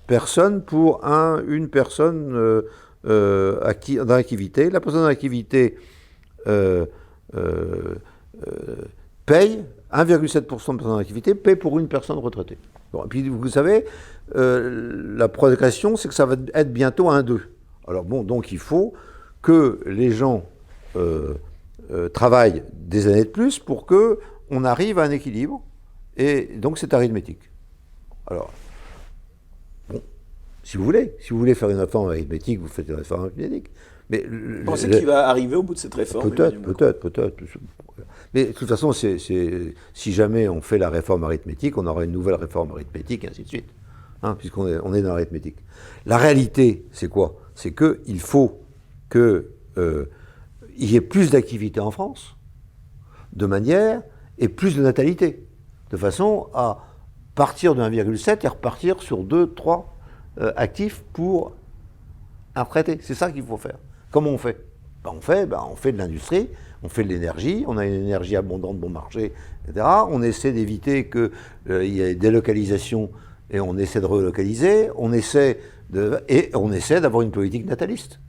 personnes pour une personne dans l'activité. La personne dans l'activité paye 1,7% de personnes dans l'activité paye pour une personne retraitée. Bon, et puis vous savez, la progression, c'est que ça va être bientôt 1,2. Alors bon, donc il faut que les gens travaillent des années de plus pour qu'on arrive à un équilibre. Et donc c'est arithmétique. Alors, bon, si vous voulez faire une réforme arithmétique, vous faites une réforme arithmétique. Mais vous pensez qu'il va arriver au bout de cette réforme? Peut-être. Mais de toute façon, si jamais on fait la réforme arithmétique, on aura une nouvelle réforme arithmétique, et ainsi de suite. Puisqu'on est dans l'arithmétique. La réalité, c'est quoi? C'est qu'il faut qu'il y ait plus d'activité en France, de manière, et plus de natalité, de façon à partir de 1,7 et repartir sur 2, 3 actifs pour un retraité. C'est ça qu'il faut faire. Comment on fait? On fait de l'industrie, on fait de l'énergie, on a une énergie abondante, bon marché, etc. On essaie d'éviter qu'il y ait des localisations et on essaie de relocaliser, on essaie d'avoir une politique nataliste.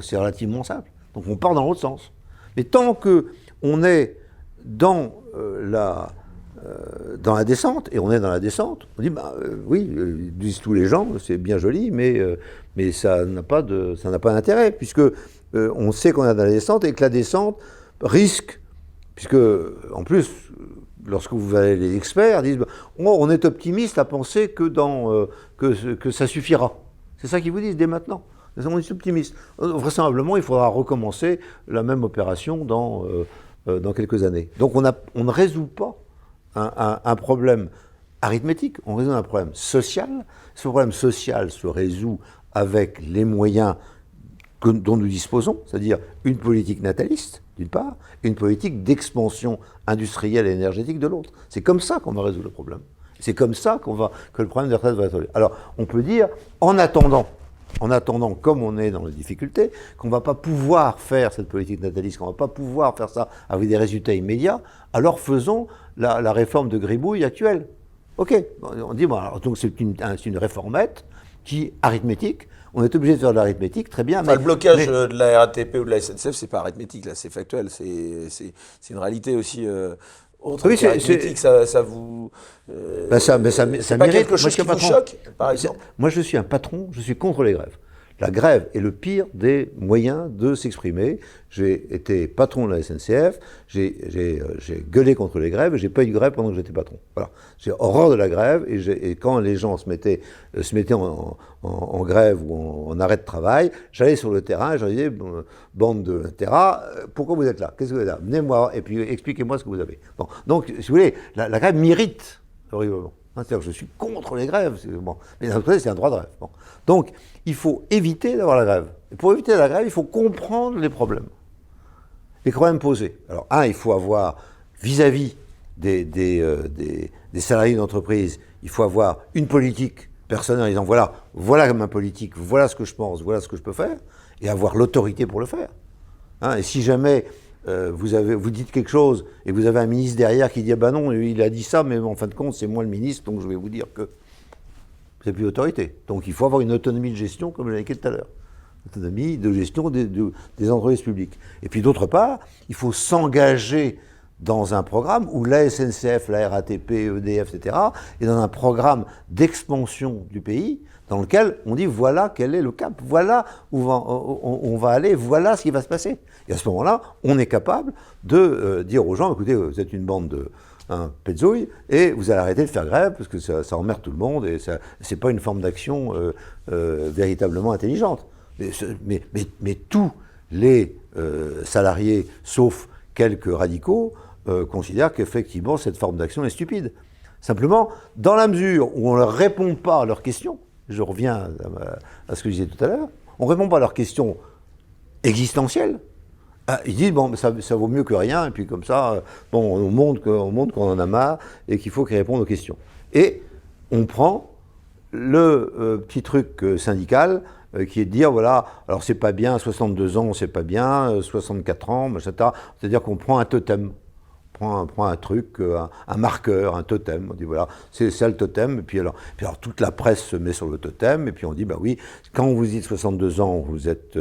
C'est relativement simple. Donc on part dans l'autre sens. Mais tant qu'on est dans la descente, et on est dans la descente, on dit, oui, disent tous les gens, c'est bien joli, mais ça n'a pas d'intérêt, puisque on sait qu'on est dans la descente, et que la descente risque, puisque, en plus, lorsque vous allez les experts, disent, on est optimiste à penser que ça suffira. C'est ça qu'ils vous disent dès maintenant. On est optimiste. Vraisemblablement, il faudra recommencer la même opération dans quelques années. Donc on ne résout pas un problème arithmétique, on résout un problème social. Ce problème social se résout avec les moyens dont nous disposons, c'est-à-dire une politique nataliste, d'une part, et une politique d'expansion industrielle et énergétique de l'autre. C'est comme ça qu'on va résoudre le problème. C'est comme ça que le problème des retraites va être résolu. Alors, on peut dire, en attendant, comme on est dans les difficultés, qu'on ne va pas pouvoir faire cette politique nataliste, qu'on ne va pas pouvoir faire ça avec des résultats immédiats, alors faisons la réforme de gribouille actuelle. Ok, on dit, bon, alors, donc c'est une réformette arithmétique. On est obligé de faire de l'arithmétique, très bien. Enfin, le blocage de la RATP ou de la SNCF, c'est pas arithmétique, là, c'est factuel. C'est une réalité aussi. Autre oui, arithmétique, ça vous. Ça c'est pas mérite. quelque chose qui vous choque, par exemple. Moi, je suis un patron, je suis contre les grèves. La grève est le pire des moyens de s'exprimer. J'ai été patron de la SNCF, j'ai gueulé contre les grèves, et j'ai pas eu de grève pendant que j'étais patron. Voilà. J'ai horreur de la grève, et quand les gens se mettaient en grève ou en arrêt de travail, j'allais sur le terrain, et je leur disais, bande de terrain, pourquoi vous êtes là? Qu'est-ce que vous êtes là? Venez-moi, et puis expliquez-moi ce que vous avez. Bon. Donc, si vous voulez, la grève m'irrite horriblement. C'est-à-dire que je suis contre les grèves, bon. Mais d'un autre côté, c'est un droit de grève. Bon. Donc, il faut éviter d'avoir la grève. Et pour éviter la grève, il faut comprendre les problèmes posés. Alors, il faut avoir, vis-à-vis des salariés d'entreprise, il faut avoir une politique personnelle en disant, voilà ma politique, voilà ce que je pense, voilà ce que je peux faire, et avoir l'autorité pour le faire. Et si jamais vous dites quelque chose et vous avez un ministre derrière qui dit, ah ben non, il a dit ça, mais en fin de compte, c'est moi le ministre, donc je vais vous dire que vous n'avez plus d'autorité. Donc il faut avoir une autonomie de gestion, comme je l'ai dit tout à l'heure. Autonomie de gestion des entreprises publiques. Et puis d'autre part, il faut s'engager dans un programme où la SNCF, la RATP, EDF, etc., est dans un programme d'expansion du pays dans lequel on dit voilà quel est le cap, voilà où on va aller, voilà ce qui va se passer. Et à ce moment-là, on est capable de dire aux gens, écoutez, vous êtes une bande de petzouilles et vous allez arrêter de faire grève parce que ça emmerde tout le monde et c'est pas une forme d'action véritablement intelligente. Mais tous les salariés, sauf quelques radicaux, considèrent qu'effectivement cette forme d'action est stupide. Simplement, dans la mesure où on ne leur répond pas à leurs questions, je reviens à ce que je disais tout à l'heure, on ne répond pas à leurs questions existentielles. Ils disent, bon, ça vaut mieux que rien, et puis comme ça, on montre qu'on en a marre et qu'il faut qu'ils répondent aux questions. Et on prend le petit truc syndical qui est de dire, voilà, alors c'est pas bien, 62 ans, c'est pas bien, 64 ans, etc. C'est-à-dire qu'on prend un totem. On prend un truc, un marqueur, un totem. On dit voilà, c'est ça le totem. Et puis alors toute la presse se met sur le totem. Et puis on dit bah oui, quand vous dites 62 ans, vous êtes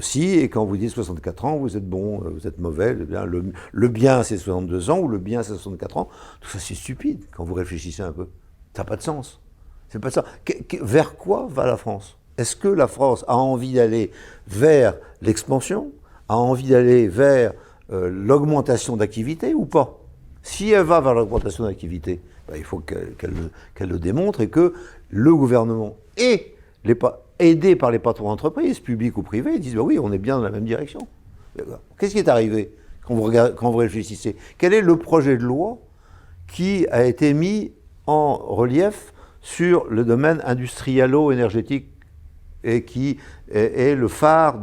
si, et quand vous dites 64 ans, vous êtes bon, vous êtes mauvais. Le bien c'est 62 ans ou le bien c'est 64 ans. Tout ça c'est stupide quand vous réfléchissez un peu. Ça n'a pas de sens. C'est pas ça. Vers quoi va la France? Est-ce que la France a envie d'aller vers l'expansion, a envie d'aller vers l'augmentation d'activité ou pas? Si elle va vers l'augmentation d'activité, il faut qu'elle le démontre et que le gouvernement et aidé par les patrons d'entreprise, publics ou privés, disent oui, on est bien dans la même direction. Qu'est-ce qui est arrivé quand vous réfléchissez? Quel est le projet de loi qui a été mis en relief sur le domaine industrialo-énergétique et qui est le phare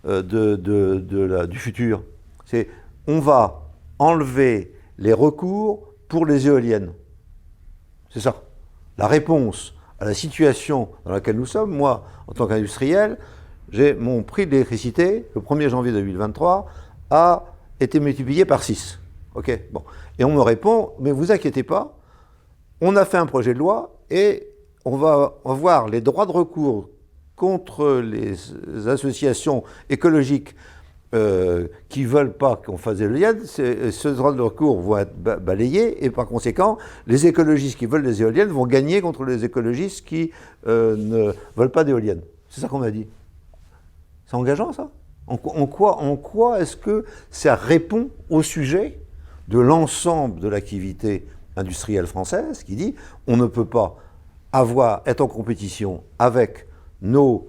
du futur? C'est on va enlever les recours pour les éoliennes. C'est ça. La réponse à la situation dans laquelle nous sommes, moi, en tant qu'industriel, mon prix de l'électricité, le 1er janvier 2023, a été multiplié par 6. OK, bon. Et on me répond, mais vous inquiétez pas, on a fait un projet de loi et on va avoir les droits de recours contre les associations écologiques qui ne veulent pas qu'on fasse des éoliennes, ce droit de recours va être balayé et par conséquent, les écologistes qui veulent des éoliennes vont gagner contre les écologistes qui ne veulent pas d'éoliennes. C'est ça qu'on a dit. C'est engageant ça? En quoi est-ce que ça répond au sujet de l'ensemble de l'activité industrielle française qui dit on ne peut pas être en compétition avec nos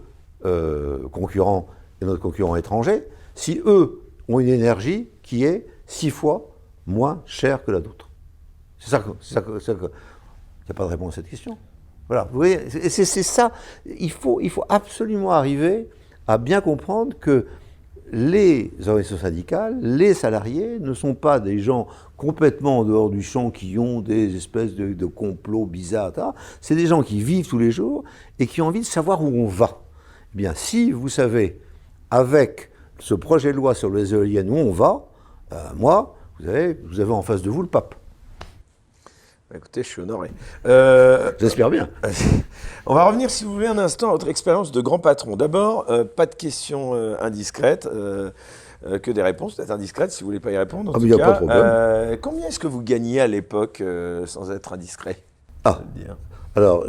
concurrents et nos concurrents étrangers si eux ont une énergie qui est 6 fois moins chère que la nôtre. Il n'y a pas de réponse à cette question. Voilà, vous voyez, c'est ça. Il faut absolument arriver à bien comprendre que les organisations syndicales, les salariés, ne sont pas des gens complètement en dehors du champ qui ont des espèces de complots bizarres. C'est des gens qui vivent tous les jours et qui ont envie de savoir où on va. Eh bien, si vous savez, avec ce projet de loi sur les éoliennes, où on va, vous avez en face de vous le pape. Écoutez, je suis honoré. J'espère bien. On va revenir, si vous voulez, un instant à votre expérience de grand patron. D'abord, pas de questions indiscrètes, que des réponses peut-être indiscrètes, si vous ne voulez pas y répondre. Ah, mais il n'y a pas de problème. Combien est-ce que vous gagniez à l'époque, sans être indiscret? Ah, alors,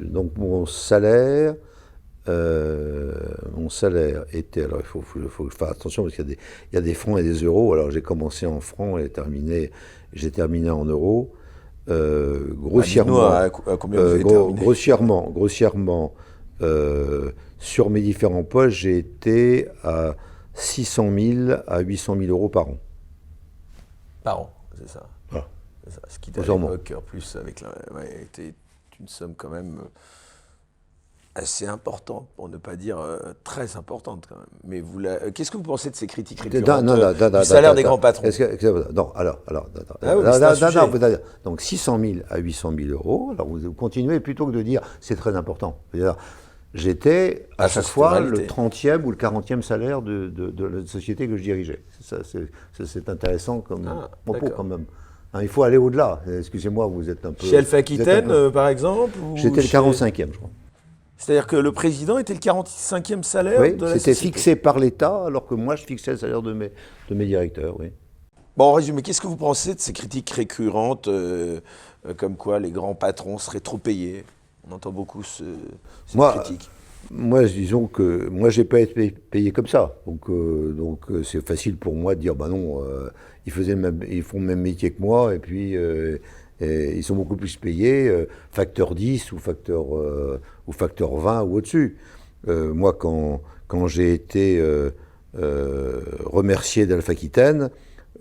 donc mon salaire était, alors il faut faire attention parce qu'il y a des francs et des euros. Alors j'ai commencé en francs et j'ai terminé en euros. Grossièrement, à combien vous avez terminé? Grossièrement, sur mes différents postes, j'ai été à 600 000 à 800 000 euros par an. Par an, c'est ça. Voilà. C'est ça. Ce qui à l'époque, en plus, était une somme quand même assez importante, pour ne pas dire très importante quand même. Mais qu'est-ce que vous pensez de ces critiques récurrentes du salaire des grands patrons? Donc 600 000 à 800 000 euros, alors vous continuez plutôt que de dire c'est très important. J'étais à chaque fois le 30e ou le 40e salaire de la société que je dirigeais. C'est intéressant comme propos quand même. Il faut aller au-delà. Excusez-moi, vous êtes un peu... Chez Alpha Aquitaine, par exemple? J'étais le 45e, je crois. C'est-à-dire que le président était le 45e salaire de la société? C'était fixé par l'État, alors que moi, je fixais le salaire de mes directeurs, oui. Bon, en résumé, qu'est-ce que vous pensez de ces critiques récurrentes, comme quoi les grands patrons seraient trop payés? On entend beaucoup cette critique. Moi, disons que moi, j'ai pas été payé comme ça. Donc c'est facile pour moi de dire, bah non, ils font le même métier que moi, et puis ils sont beaucoup plus payés, facteur 10 ou facteur 20 ou au-dessus. Moi, quand j'ai été remercié d'Alpha Aquitaine,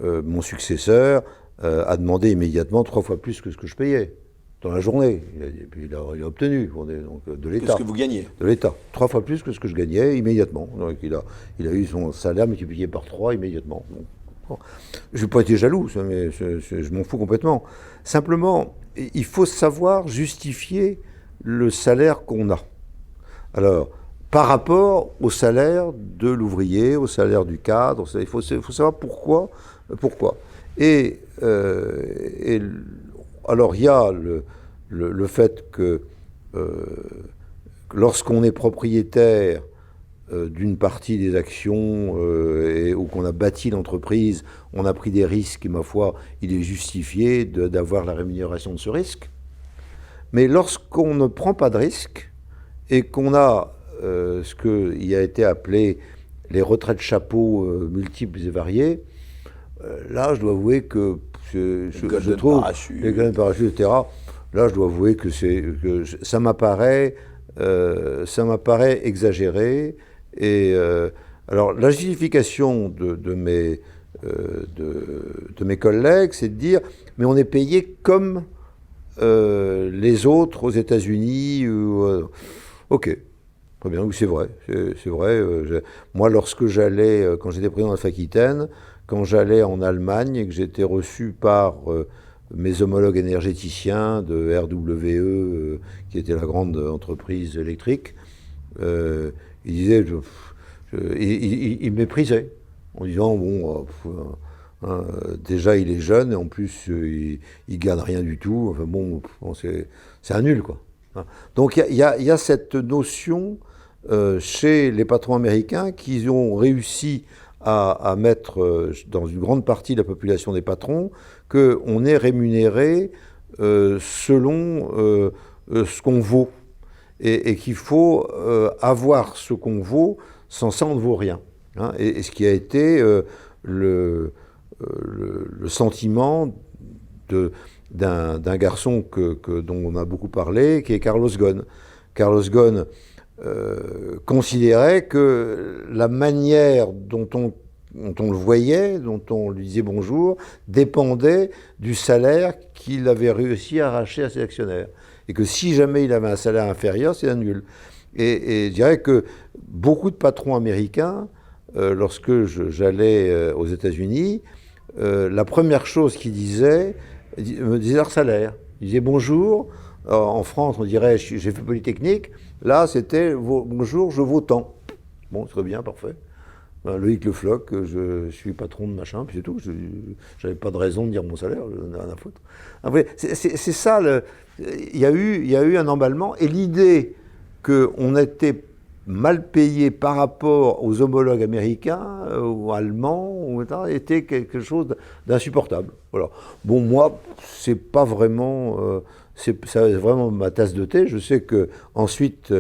mon successeur a demandé immédiatement 3 fois plus que ce que je payais dans la journée. Et puis il a obtenu donc, de l'État. Qu'est-ce que vous gagnez? De l'État. 3 fois plus que ce que je gagnais immédiatement. Donc il a eu son salaire multiplié par 3 immédiatement. Bon. Je n'ai pas été jaloux, mais je m'en fous complètement. Simplement, il faut savoir justifier le salaire qu'on a. Alors, par rapport au salaire de l'ouvrier, au salaire du cadre, il faut savoir pourquoi. Alors, il y a le fait que lorsqu'on est propriétaire d'une partie des actions ou qu'on a bâti l'entreprise, on a pris des risques et ma foi, il est justifié d'avoir la rémunération de ce risque. Mais lorsqu'on ne prend pas de risque et qu'on a ce qui a été appelé les retraites chapeaux multiples et variées, là, je dois avouer que je trouve les golden parachutes, etc. Là, je dois avouer que ça m'apparaît exagéré. Et alors, la justification de mes collègues, c'est de dire, mais on est payé comme les autres aux États-Unis. Ok. Très bien, oui, c'est vrai. Moi, quand j'étais président d'Alpha Aquitaine, quand j'allais en Allemagne et que j'étais reçu par mes homologues énergéticiens de RWE, qui était la grande entreprise électrique, ils disaient, ils me méprisaient, en disant, bon, déjà il est jeune, et en plus il gagne rien du tout, enfin bon, c'est un nul, quoi. Donc il y a cette notion chez les patrons américains qui ont réussi à mettre dans une grande partie de la population des patrons qu'on est rémunéré selon ce qu'on vaut et qu'il faut avoir ce qu'on vaut, sans ça on ne vaut rien. Hein, et ce qui a été le sentiment d'un garçon dont on a beaucoup parlé, qui est Carlos Ghosn. Carlos Ghosn considérait que la manière dont on dont on le voyait, dont on lui disait bonjour, dépendait du salaire qu'il avait réussi à arracher à ses actionnaires. Et que si jamais il avait un salaire inférieur, c'est nul. Et je dirais que beaucoup de patrons américains, lorsque j'allais aux États-Unis, la première chose qu'ils disaient, me disaient leur salaire. Ils disaient bonjour. En France, on dirait j'ai fait Polytechnique. Là, c'était bonjour, je vaux tant. Bon, très bien, parfait. Loïc Le Floch, je suis patron de machin, puis c'est tout. Je n'avais pas de raison de dire mon salaire, j'en ai rien à foutre. Après, c'est ça, il y a eu un emballement, et l'idée qu'on était mal payé par rapport aux homologues américains ou allemands était quelque chose d'insupportable. Voilà. Bon, moi, c'est pas vraiment, c'est vraiment ma tasse de thé. Je sais que ensuite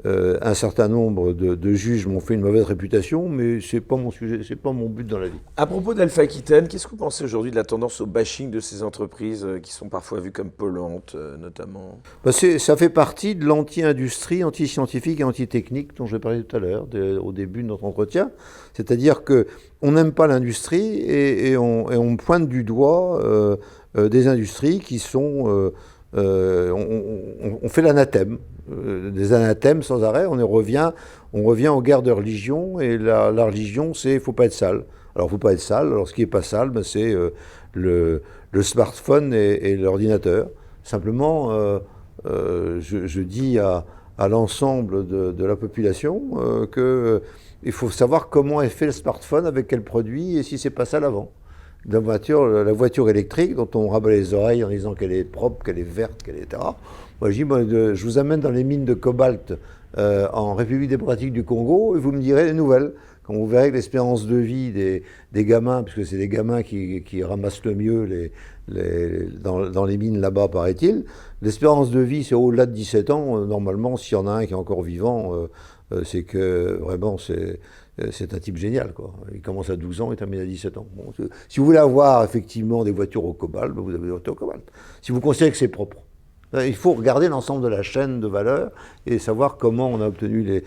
un certain nombre de juges m'ont fait une mauvaise réputation, mais c'est pas mon sujet, c'est pas mon but dans la vie. À propos d'Alpha Aquitaine, qu'est-ce que vous pensez aujourd'hui de la tendance au bashing de ces entreprises qui sont parfois vues comme polluantes, notamment? Ça fait partie de l'anti-industrie, anti-scientifique et anti-technique dont je parlais tout à l'heure, au début de notre entretien. C'est-à-dire qu'on n'aime pas l'industrie et on pointe du doigt des industries qui sont... on fait l'anathème, des anathèmes sans arrêt. On revient aux guerres de religion, et la religion, c'est faut pas être sale. Alors faut pas être sale. Alors ce qui est pas sale, ben, c'est le smartphone et l'ordinateur. Simplement, je dis à l'ensemble de la population qu'il faut savoir comment est fait le smartphone, avec quel produit, et si c'est pas ça l'avant. La voiture électrique dont on rabat les oreilles en disant qu'elle est propre, qu'elle est verte, etc. Moi, je vous amène dans les mines de cobalt en République démocratique du Congo, et vous me direz les nouvelles. Quand vous verrez que l'espérance de vie des gamins, puisque c'est les gamins qui ramassent le mieux dans les mines là-bas, paraît-il, l'espérance de vie, c'est au-delà de 17 ans. Normalement, s'il y en a un qui est encore vivant, c'est que vraiment, c'est un type génial, quoi. Il commence à 12 ans et termine à 17 ans. Bon, si vous voulez avoir effectivement des voitures au cobalt, vous avez des voitures au cobalt. Si vous considérez que c'est propre, il faut regarder l'ensemble de la chaîne de valeur et savoir comment on a obtenu les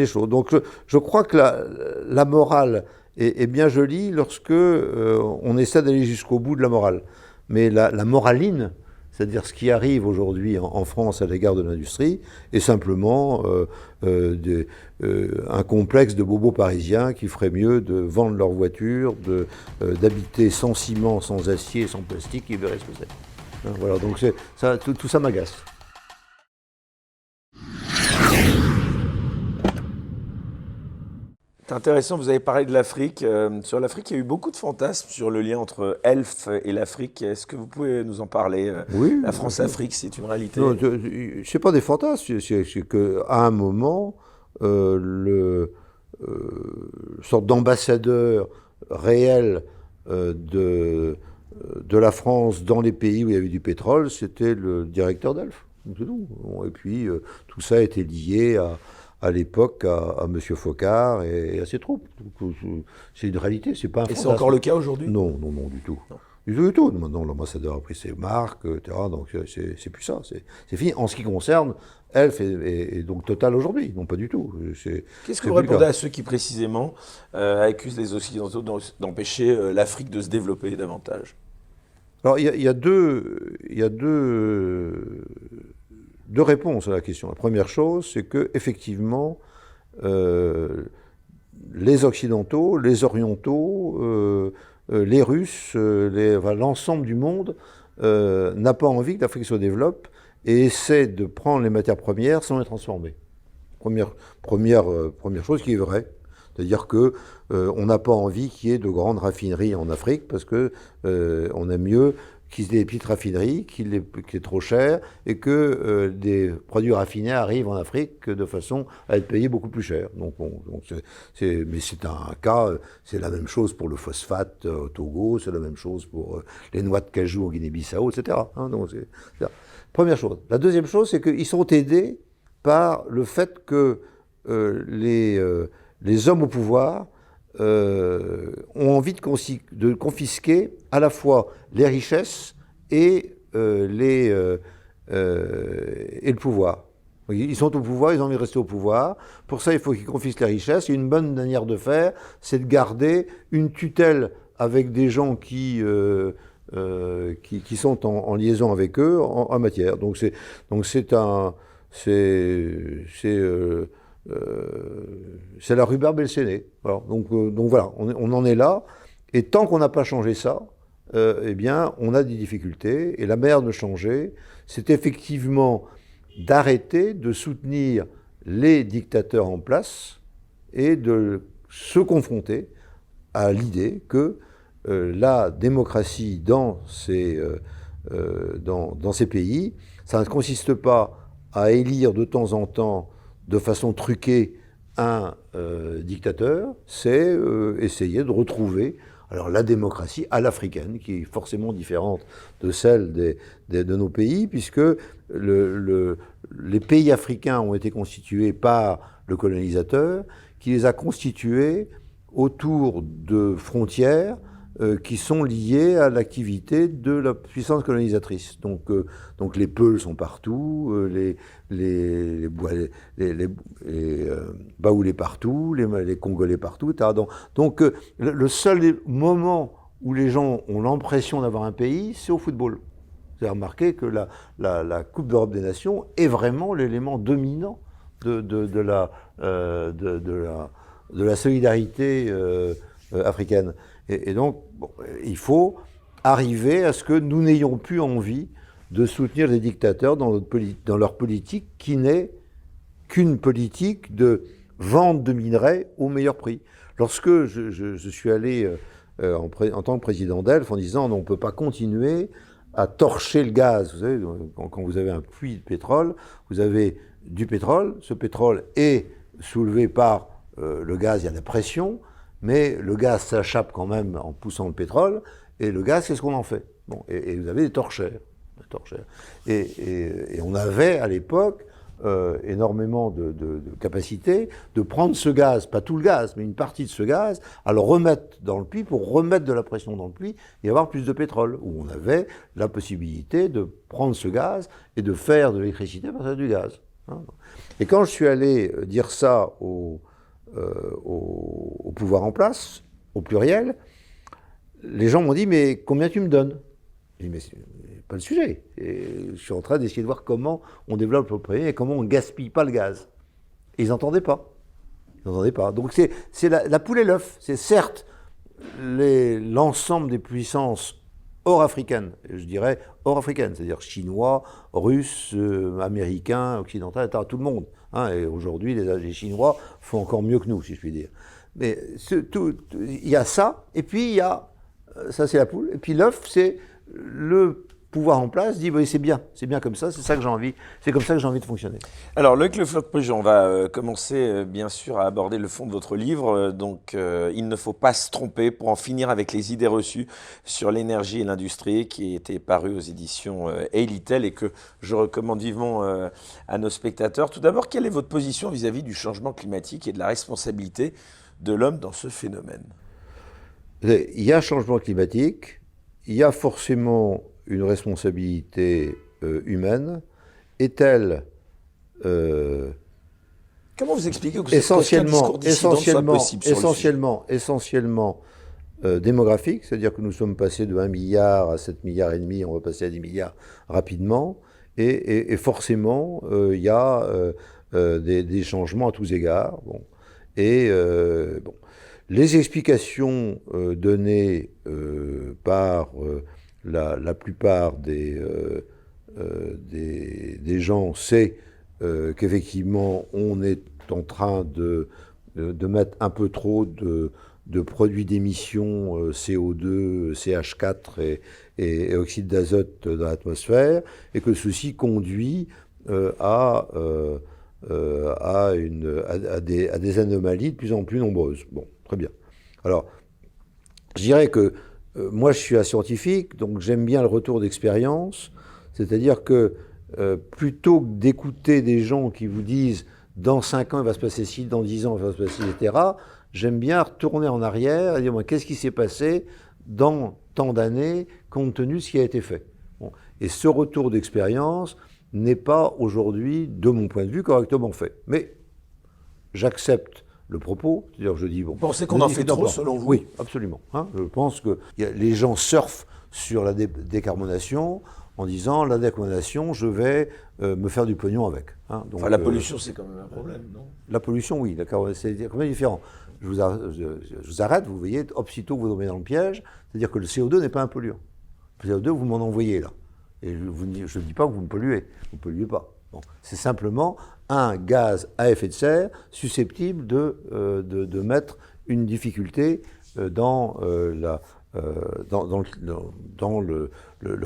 choses. Donc je crois que la morale est bien jolie lorsque on essaie d'aller jusqu'au bout de la morale. Mais la moraline, c'est-à-dire ce qui arrive aujourd'hui en France à l'égard de l'industrie, est simplement un complexe de bobos parisiens qui ferait mieux de vendre leur voiture, d'habiter sans ciment, sans acier, sans plastique, ils verraient ce que c'est. Voilà, donc tout ça m'agace. C'est intéressant, vous avez parlé de l'Afrique. Sur l'Afrique, il y a eu beaucoup de fantasmes sur le lien entre Elf et l'Afrique. Est-ce que vous pouvez nous en parler? Oui. La France-Afrique, c'est une réalité? Non, c'est pas des fantasmes, c'est qu'à un moment, sorte d'ambassadeur réel de la France dans les pays où il y avait du pétrole, c'était le directeur d'Elf. C'est tout. Bon, et puis, tout ça a été lié à l'époque à M. Focard et à ses troupes. C'est une réalité, c'est pas un fantasme. Et c'est encore le cas aujourd'hui? Non, du tout. Non. Du tout. Maintenant, l'ambassadeur a pris ses marques, etc. Donc, c'est plus ça. C'est fini. En ce qui concerne Elf et donc Total aujourd'hui, non, pas du tout. Qu'est-ce que vous répondez à ceux qui, précisément, accusent les Occidentaux d'empêcher l'Afrique de se développer davantage? Alors, il y a deux réponses à la question. La première chose, c'est que effectivement, les Occidentaux, les Orientaux, les Russes, l'ensemble du monde n'a pas envie que l'Afrique se développe et essaie de prendre les matières premières sans les transformer. Première chose qui est vraie. C'est-à-dire qu'on n'a pas envie qu'il y ait de grandes raffineries en Afrique parce qu'on aime mieux qu'ils aient des petites raffineries, qu'il est trop cher et que des produits raffinés arrivent en Afrique de façon à être payés beaucoup plus cher. Mais c'est un cas, c'est la même chose pour le phosphate au Togo, c'est la même chose pour les noix de cajou au Guinée-Bissau, etc. Première chose. La deuxième chose, c'est qu'ils sont aidés par le fait que les hommes au pouvoir ont envie de confisquer à la fois les richesses et le pouvoir. Ils sont au pouvoir, ils ont envie de rester au pouvoir. Pour ça, il faut qu'ils confisquent les richesses. Et une bonne manière de faire, c'est de garder une tutelle avec des gens qui sont en liaison avec eux en matière. Donc c'est la rhubarbe et le séné. Voilà. Donc voilà, on en est là. Et tant qu'on n'a pas changé ça, eh bien, on a des difficultés. Et la manière de changer, c'est effectivement d'arrêter de soutenir les dictateurs en place et de se confronter à l'idée que la démocratie dans ces pays, ça ne consiste pas à élire de temps en temps, de façon truquée, un dictateur, c'est essayer de retrouver alors la démocratie à l'africaine, qui est forcément différente de celle de nos pays, puisque les pays africains ont été constitués par le colonisateur, qui les a constitués autour de frontières qui sont liées à l'activité de la puissance colonisatrice. Donc les Peuls sont partout, les Baoulés partout, les Congolais partout, etc. Donc le seul moment où les gens ont l'impression d'avoir un pays, c'est au football. Vous avez remarqué que la Coupe d'Europe des Nations est vraiment l'élément dominant de la solidarité africaine. Et donc, bon, il faut arriver à ce que nous n'ayons plus envie de soutenir les dictateurs dans leur politique qui n'est qu'une politique de vente de minerais au meilleur prix. Lorsque je suis allé en tant que président d'Elf en disant on ne peut pas continuer à torcher le gaz. Vous savez, quand vous avez un puits de pétrole, vous avez du pétrole. Ce pétrole est soulevé par le gaz, il y a la pression, mais le gaz s'échappe quand même en poussant le pétrole. Et le gaz, qu'est-ce qu'on en fait? Bon, et vous avez des torchères. Et on avait à l'époque énormément de capacité de prendre ce gaz, pas tout le gaz, mais une partie de ce gaz, à le remettre dans le puits pour remettre de la pression dans le puits et avoir plus de pétrole, où on avait la possibilité de prendre ce gaz et de faire de l'électricité par du gaz. Et quand je suis allé dire ça au pouvoir en place, au pluriel, les gens m'ont dit « mais combien tu me donnes ?» J'ai dit « mais c'est pas le sujet. Et je suis en train d'essayer de voir comment on développe le premier et comment on ne gaspille pas le gaz. » Et ils n'entendaient pas. Ils n'entendaient pas. Donc c'est la poule et l'œuf. C'est certes l'ensemble des puissances hors africaines, je dirais hors africaines, c'est-à-dire chinois, russes, américains, occidentaux, etc., tout le monde. Et aujourd'hui, les Chinois font encore mieux que nous, si je puis dire. Mais il y a ça, et puis il y a, ça c'est la poule, et puis l'œuf, c'est le pouvoir en place, dit oui, c'est bien comme ça, c'est ça que j'ai envie, c'est comme ça que j'ai envie de fonctionner. Alors, Loïc Le Floch-Prigent, on va commencer bien sûr à aborder le fond de votre livre. Donc, il ne faut pas se tromper pour en finir avec les idées reçues sur l'énergie et l'industrie, qui était paru aux éditions Elitel et que je recommande vivement à nos spectateurs. Tout d'abord, quelle est votre position vis-à-vis du changement climatique et de la responsabilité de l'homme dans ce phénomène? Il y a changement climatique, il y a forcément une responsabilité humaine. Est-elle comment vous expliquez que essentiellement démographique, c'est-à-dire que nous sommes passés de 1 milliard à 7 milliards et demi, on va passer à 10 milliards rapidement, et forcément il y a des changements à tous égards. Bon. Bon. Les explications données par la plupart des gens, c'est qu'effectivement, on est en train de mettre un peu trop de produits d'émission CO2, CH4 et oxyde d'azote dans l'atmosphère, et que ceci conduit à des anomalies de plus en plus nombreuses. Bon, très bien. Alors, je dirais que moi, je suis un scientifique, donc j'aime bien le retour d'expérience, c'est-à-dire que plutôt que d'écouter des gens qui vous disent « dans 5 ans, il va se passer ci, dans 10 ans, il va se passer ci, etc. », j'aime bien retourner en arrière et dire « qu'est-ce qui s'est passé dans tant d'années compte tenu de ce qui a été fait ?» Bon. Et ce retour d'expérience n'est pas aujourd'hui, de mon point de vue, correctement fait. Mais j'accepte le propos, c'est-à-dire je dis bon. Vous pensez qu'on en fait trop selon vous? Oui, absolument. Je pense que les gens surfent sur la décarbonation en disant la décarbonation, je vais me faire du pognon avec. Donc, la pollution, c'est quand même un problème, non? La pollution, oui, c'est quand même différent. Je vous arrête, vous voyez, aussitôt vous tombez dans le piège, c'est-à-dire que le CO2 n'est pas un polluant. Le CO2, vous m'en envoyez là. Et je ne dis pas que vous me polluez, vous ne polluez pas. Bon. C'est simplement un gaz à effet de serre susceptible de mettre une difficulté dans le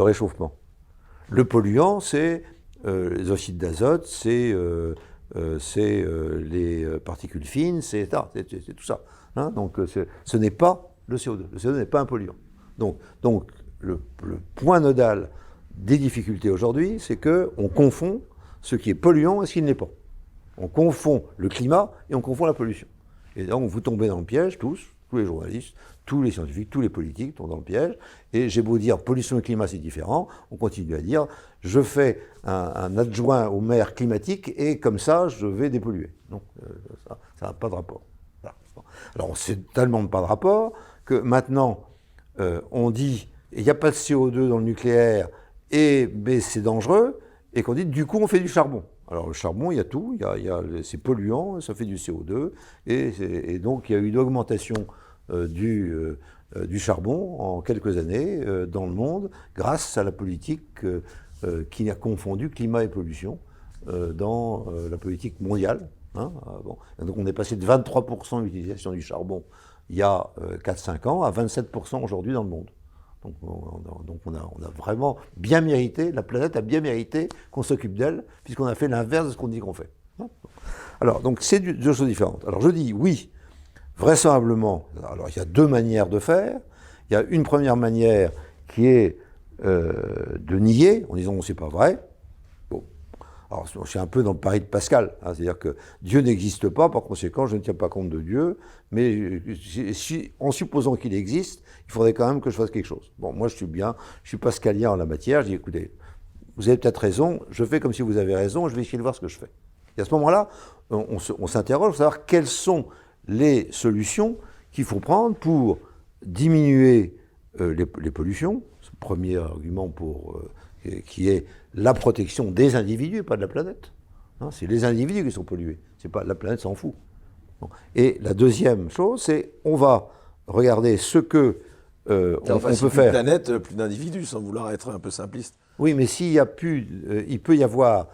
réchauffement. Le polluant, c'est les oxydes d'azote, c'est les particules fines, c'est tout ça. Donc ce n'est pas le CO2. Le CO2 n'est pas un polluant. Donc le point nodal des difficultés aujourd'hui, c'est qu'on confond ce qui est polluant et ce qui ne l'est pas. On confond le climat et on confond la pollution. Et donc vous tombez dans le piège, tous les journalistes, tous les scientifiques, tous les politiques tombent dans le piège. Et j'ai beau dire pollution et climat c'est différent, on continue à dire je fais un adjoint au maire climatique et comme ça je vais dépolluer. Non, ça n'a pas de rapport. Voilà. Alors c'est tellement pas de rapport que maintenant on dit il n'y a pas de CO2 dans le nucléaire mais c'est dangereux et qu'on dit du coup on fait du charbon. Alors le charbon, il y a tout, c'est polluant, ça fait du CO2, et donc il y a eu une augmentation du charbon en quelques années dans le monde grâce à la politique qui a confondu climat et pollution dans la politique mondiale. Bon. Donc on est passé de 23% d'utilisation du charbon il y a 4-5 ans à 27% aujourd'hui dans le monde. Donc on a vraiment bien mérité, la planète a bien mérité qu'on s'occupe d'elle, puisqu'on a fait l'inverse de ce qu'on dit qu'on fait. Alors, donc c'est deux choses différentes. Alors je dis oui, vraisemblablement, alors il y a deux manières de faire. Il y a une première manière qui est de nier, en disant c'est pas vrai. Bon. Alors je suis un peu dans le pari de Pascal, c'est-à-dire que Dieu n'existe pas, par conséquent je ne tiens pas compte de Dieu, mais en supposant qu'il existe, il faudrait quand même que je fasse quelque chose. Bon, moi je suis pascalien en la matière, je dis écoutez, vous avez peut-être raison, je fais comme si vous avez raison, je vais essayer de voir ce que je fais. Et à ce moment-là, on s'interroge pour savoir quelles sont les solutions qu'il faut prendre pour diminuer les pollutions. C'est le premier argument qui est la protection des individus, pas de la planète. C'est les individus qui sont pollués. C'est pas la planète s'en fout. Bon. Et la deuxième chose, c'est on va regarder ce que on peut faire. Plus de planète, plus d'individus, sans vouloir être un peu simpliste. Oui, mais s'il y a plus, il peut y avoir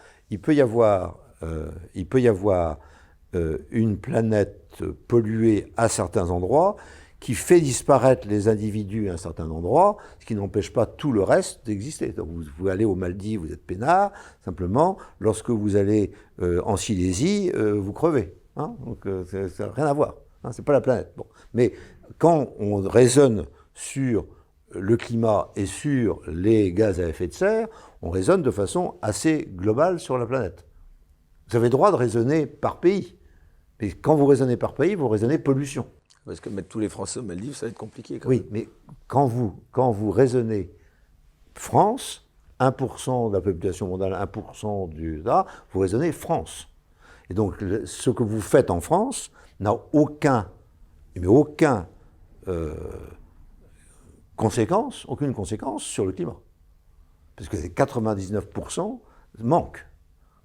une planète polluée à certains endroits qui fait disparaître les individus à un certain endroit, ce qui n'empêche pas tout le reste d'exister. Donc vous allez aux Maldives, vous êtes peinard, simplement, lorsque vous allez en Silésie, vous crevez. Donc ça n'a rien à voir. C'est pas la planète. Bon. Mais quand on raisonne sur le climat et sur les gaz à effet de serre, on raisonne de façon assez globale sur la planète. Vous avez le droit de raisonner par pays. Mais quand vous raisonnez par pays, vous raisonnez pollution. Parce que mettre tous les Français aux Maldives, ça va être compliqué quand même. Oui, mais quand vous raisonnez France, 1% de la population mondiale, 1% vous raisonnez France. Et donc, ce que vous faites en France n'a aucune conséquence sur le climat. Parce que 99% manquent.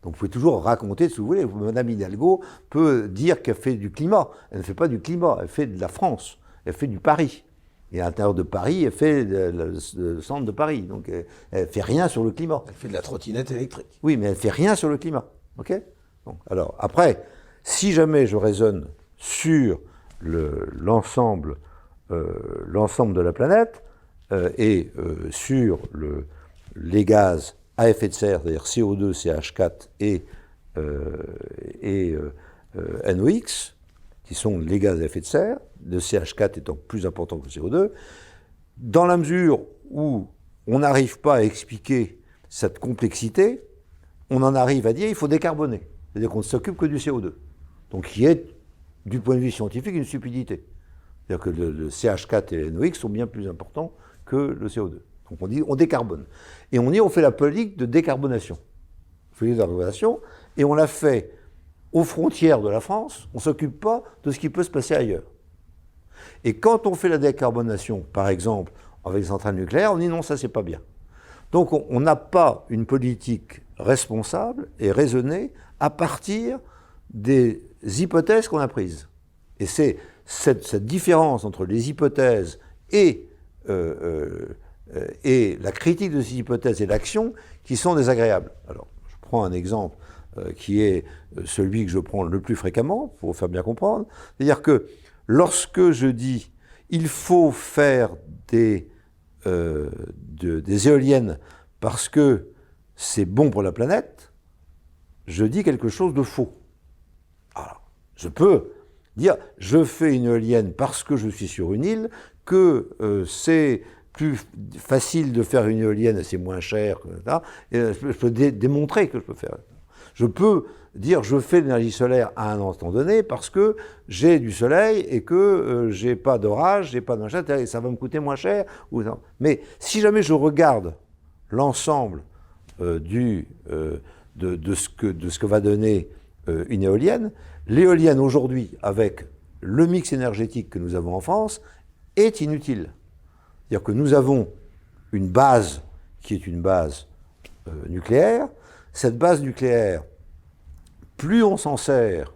Donc vous pouvez toujours raconter ce que vous voulez. Madame Hidalgo peut dire qu'elle fait du climat. Elle ne fait pas du climat, elle fait de la France. Elle fait du Paris. Et à l'intérieur de Paris, elle fait le centre de Paris. Donc elle ne fait rien sur le climat. Elle fait de la trottinette électrique. Oui, mais elle ne fait rien sur le climat. OK ? Donc, alors après, si jamais je raisonne sur l'ensemble de la planète et sur les gaz à effet de serre, c'est-à-dire CO2, CH4 et NOx, qui sont les gaz à effet de serre, le CH4 étant plus important que le CO2, dans la mesure où on n'arrive pas à expliquer cette complexité, on en arrive à dire qu'il faut décarboner. C'est-à-dire qu'on ne s'occupe que du CO2. Donc qui est, du point de vue scientifique, une stupidité. C'est-à-dire que le CH4 et le NOx sont bien plus importants que le CO2. Donc on dit on décarbone. Et on fait la politique de décarbonation. politique de réglementation, et on l'a fait aux frontières de la France, on ne s'occupe pas de ce qui peut se passer ailleurs. Et quand on fait la décarbonation, par exemple, avec les centrales nucléaires, on dit non, ça c'est pas bien. Donc on n'a pas une politique responsable et raisonnée à partir des hypothèses qu'on a prises. Et c'est cette différence entre les hypothèses et la critique de ces hypothèses et l'action qui sont désagréables. Alors, je prends un exemple qui est celui que je prends le plus fréquemment, pour vous faire bien comprendre. C'est-à-dire que lorsque je dis il faut faire des éoliennes parce que c'est bon pour la planète, je dis quelque chose de faux. Alors, je peux dire je fais une éolienne parce que je suis sur une île, que c'est plus facile de faire une éolienne et c'est moins cher, etc. Et je peux démontrer que je peux faire. Je peux dire je fais de l'énergie solaire à un instant donné parce que j'ai du soleil et que j'ai pas d'orage, j'ai pas de machin, et ça va me coûter moins cher. Mais si jamais je regarde l'ensemble de ce que va donner une éolienne, l'éolienne aujourd'hui, avec le mix énergétique que nous avons en France, est inutile. C'est-à-dire que nous avons une base qui est une base nucléaire. Cette base nucléaire, plus on s'en sert,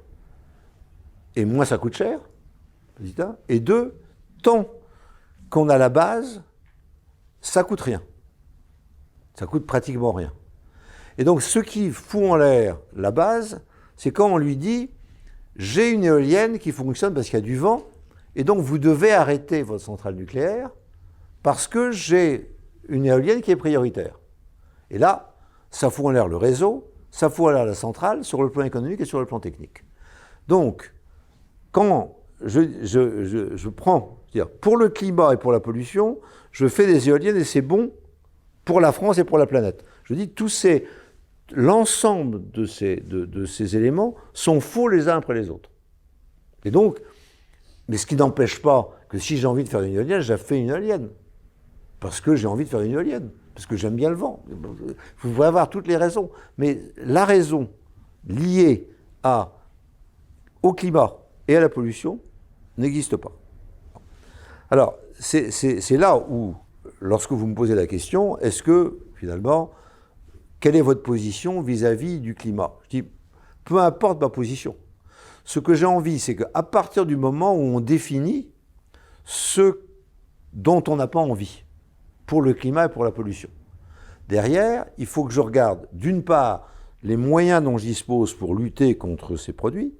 et moins ça coûte cher, et deux, tant qu'on a la base, ça coûte rien. Ça coûte pratiquement rien. Et donc, ce qui fout en l'air la base, c'est quand on lui dit « j'ai une éolienne qui fonctionne parce qu'il y a du vent, et donc vous devez arrêter votre centrale nucléaire parce que j'ai une éolienne qui est prioritaire. » Et là, ça fout en l'air le réseau, ça fout en l'air la centrale sur le plan économique et sur le plan technique. Donc, quand je prends, c'est-à-dire pour le climat et pour la pollution, je fais des éoliennes et c'est bon pour la France et pour la planète. Je dis l'ensemble de ces éléments sont faux les uns après les autres. Et donc, mais ce qui n'empêche pas que si j'ai envie de faire une éolienne, j'ai fait une éolienne. Parce que j'ai envie de faire une éolienne. Parce que j'aime bien le vent. Vous pouvez avoir toutes les raisons. Mais la raison liée au climat et à la pollution n'existe pas. Alors, c'est là où, lorsque vous me posez la question, est-ce que, finalement, quelle est votre position vis-à-vis du climat? Je dis, peu importe ma position. Ce que j'ai envie, c'est qu'à partir du moment où on définit ce dont on n'a pas envie, pour le climat et pour la pollution. Derrière, il faut que je regarde, d'une part, les moyens dont je dispose pour lutter contre ces produits,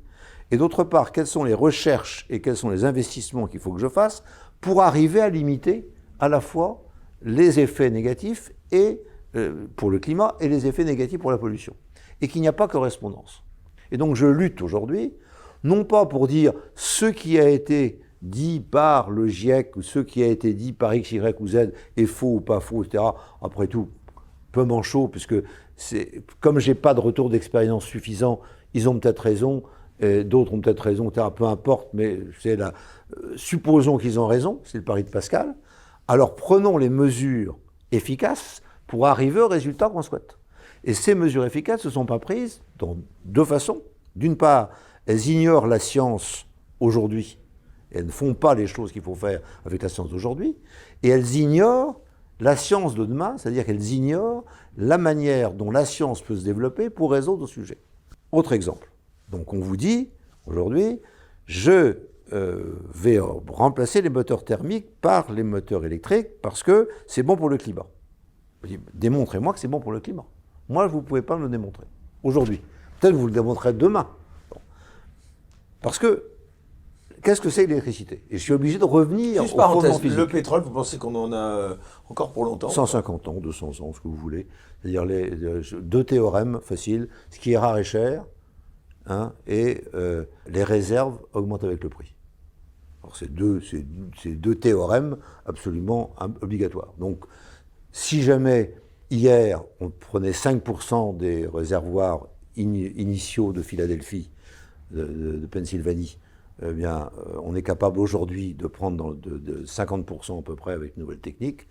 et d'autre part, quelles sont les recherches et quels sont les investissements qu'il faut que je fasse pour arriver à limiter à la fois les effets négatifs pour le climat et les effets négatifs pour la pollution. Et qu'il n'y a pas correspondance. Et donc je lutte aujourd'hui, non pas pour dire ce qui a été dit par le GIEC ou ce qui a été dit par X, Y ou Z est faux ou pas faux, etc. Après tout, peu m'en chaud, puisque comme je n'ai pas de retour d'expérience suffisant, ils ont peut-être raison, d'autres ont peut-être raison, etc. Peu importe, mais supposons qu'ils ont raison, c'est le pari de Pascal. Alors prenons les mesures efficaces pour arriver au résultat qu'on souhaite. Et ces mesures efficaces ne sont pas prises dans deux façons. D'une part, elles ignorent la science aujourd'hui. Elles ne font pas les choses qu'il faut faire avec la science d'aujourd'hui. Et elles ignorent la science de demain, c'est-à-dire qu'elles ignorent la manière dont la science peut se développer pour résoudre le sujet. Autre exemple. Donc on vous dit, aujourd'hui, je vais remplacer les moteurs thermiques par les moteurs électriques parce que c'est bon pour le climat. Démontrez-moi que c'est bon pour le climat. Moi, vous ne pouvez pas me le démontrer. Aujourd'hui. Peut-être que vous le démontrerez demain. Bon. Parce que, qu'est-ce que c'est l'électricité? Et je suis obligé de revenir juste au fondement physique. Le pétrole, vous pensez qu'on en a encore pour longtemps? 150 ans, 200 ans, ce que vous voulez. C'est-à-dire deux théorèmes faciles. Ce qui est rare est cher, hein, et les réserves augmentent avec le prix. Alors c'est deux théorèmes absolument obligatoires. Donc, si jamais, hier, on prenait 5% des réservoirs initiaux de Philadelphie, de Pennsylvanie, eh bien, on est capable aujourd'hui de prendre de 50% à peu près avec une nouvelle technique.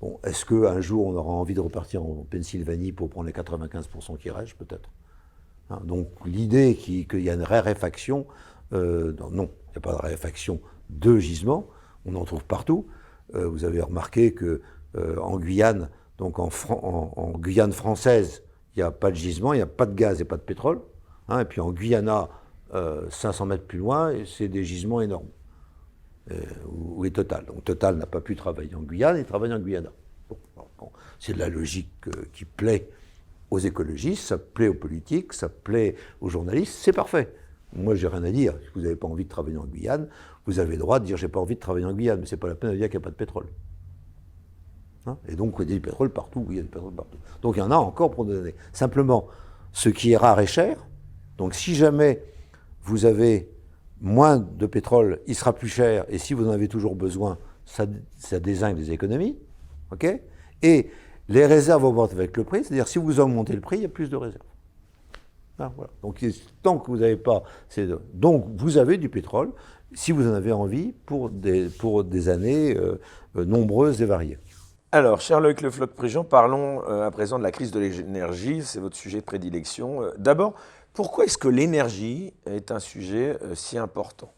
Bon, est-ce qu'un jour on aura envie de repartir en Pennsylvanie pour prendre les 95% qui restent? Peut-être. Hein, donc l'idée qu'il y a une raréfaction, non, il n'y a pas de raréfaction de gisements, on en trouve partout. Vous avez remarqué qu'en Guyane, donc en Guyane française, il n'y a pas de gisement, il n'y a pas de gaz et pas de pétrole. Hein, et puis en Guyana, 500 mètres plus loin, c'est des gisements énormes. Où est Total. Donc Total n'a pas pu travailler en Guyane, il travaille en Guyana. Bon, c'est de la logique qui plaît aux écologistes, ça plaît aux politiques, ça plaît aux journalistes, c'est parfait. Moi, j'ai rien à dire. Si vous n'avez pas envie de travailler en Guyane, vous avez le droit de dire j'ai pas envie de travailler en Guyane, mais c'est pas la peine de dire qu'il n'y a pas de pétrole. Hein, et donc, il y a du pétrole partout, il y a du pétrole partout. Donc, il y en a encore pour des années. Simplement, ce qui est rare est cher. Donc, si jamais vous avez moins de pétrole, il sera plus cher, et si vous en avez toujours besoin, ça dézingue les économies, ok? Et les réserves augmentent avec le prix, c'est-à-dire si vous augmentez le prix, il y a plus de réserves. Ah, voilà. Donc tant que vous n'avez pas, donc vous avez du pétrole, si vous en avez envie, pour des années nombreuses et variées. Alors, cher Loïc Le Floch-Prigent, parlons à présent de la crise de l'énergie, c'est votre sujet de prédilection. D'abord, pourquoi est-ce que l'énergie est un sujet si important?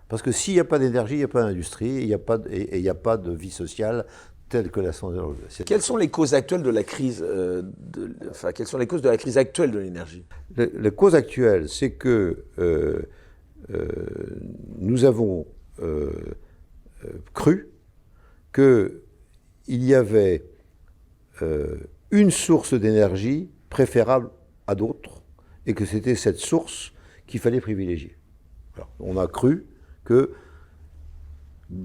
Parce que s'il n'y a pas d'énergie, il n'y a pas d'industrie, et il n'y a pas de vie sociale telle que la santé. Quelles sont les causes actuelles de la crise quelles sont les causes de la crise actuelle de l'énergie? Les causes actuelles, c'est que nous avons cru qu'il y avait une source d'énergie préférable à d'autres, et que c'était cette source qu'il fallait privilégier. Alors, on a cru que,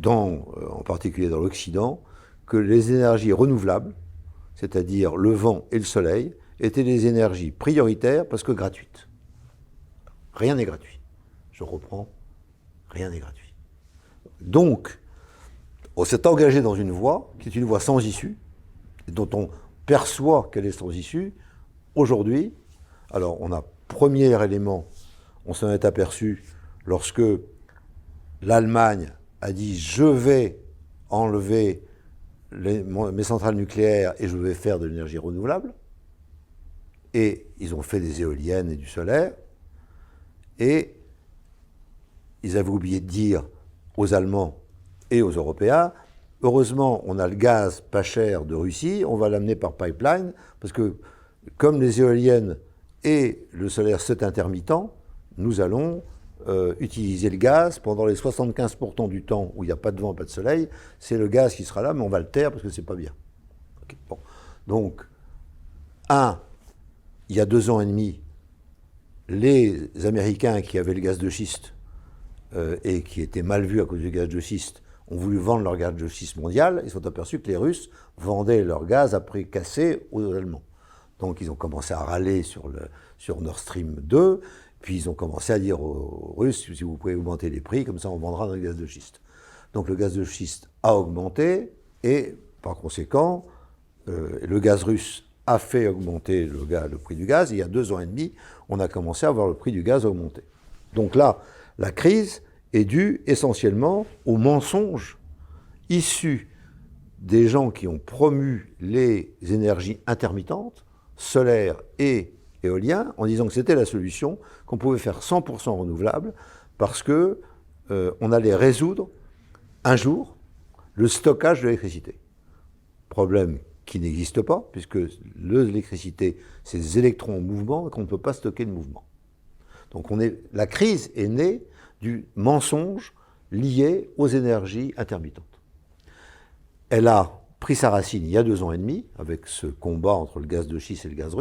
en particulier dans l'Occident, que les énergies renouvelables, c'est-à-dire le vent et le soleil, étaient des énergies prioritaires parce que gratuites. Rien n'est gratuit. Je reprends, rien n'est gratuit. Donc, on s'est engagé dans une voie qui est une voie sans issue, dont on perçoit qu'elle est sans issue. Aujourd'hui, alors on a premier élément, on s'en est aperçu lorsque l'Allemagne a dit « je vais enlever mes centrales nucléaires et je vais faire de l'énergie renouvelable ». Et ils ont fait des éoliennes et du solaire. Et ils avaient oublié de dire aux Allemands et aux Européens, heureusement, on a le gaz pas cher de Russie, on va l'amener par pipeline, parce que comme les éoliennes et le solaire sont intermittents, nous allons utiliser le gaz pendant les 75% du temps où il n'y a pas de vent, pas de soleil. C'est le gaz qui sera là, mais on va le taire parce que c'est pas bien. Okay, bon. Donc, il y a 2 ans et demi, les Américains qui avaient le gaz de schiste et qui étaient mal vus à cause du gaz de schiste ont voulu vendre leur gaz de schiste mondial. Ils sont aperçus que les Russes vendaient leur gaz à prix cassé aux Allemands. Donc ils ont commencé à râler sur Nord Stream 2, puis ils ont commencé à dire aux Russes, si vous pouvez augmenter les prix, comme ça on vendra notre gaz de schiste. Donc le gaz de schiste a augmenté, et par conséquent, le gaz russe a fait augmenter le prix du gaz, et il y a 2 ans et demi, on a commencé à voir le prix du gaz augmenter. Donc là, la crise est due essentiellement aux mensonges issus des gens qui ont promu les énergies intermittentes, solaires et éolien, en disant que c'était la solution, qu'on pouvait faire 100% renouvelable, parce que on allait résoudre un jour le stockage de l'électricité. Problème qui n'existe pas, puisque l'électricité, c'est des électrons en mouvement et qu'on ne peut pas stocker de mouvement. Donc la crise est née du mensonge lié aux énergies intermittentes. Elle a pris sa racine il y a 2 ans et demi, avec ce combat entre le gaz de schiste et le gaz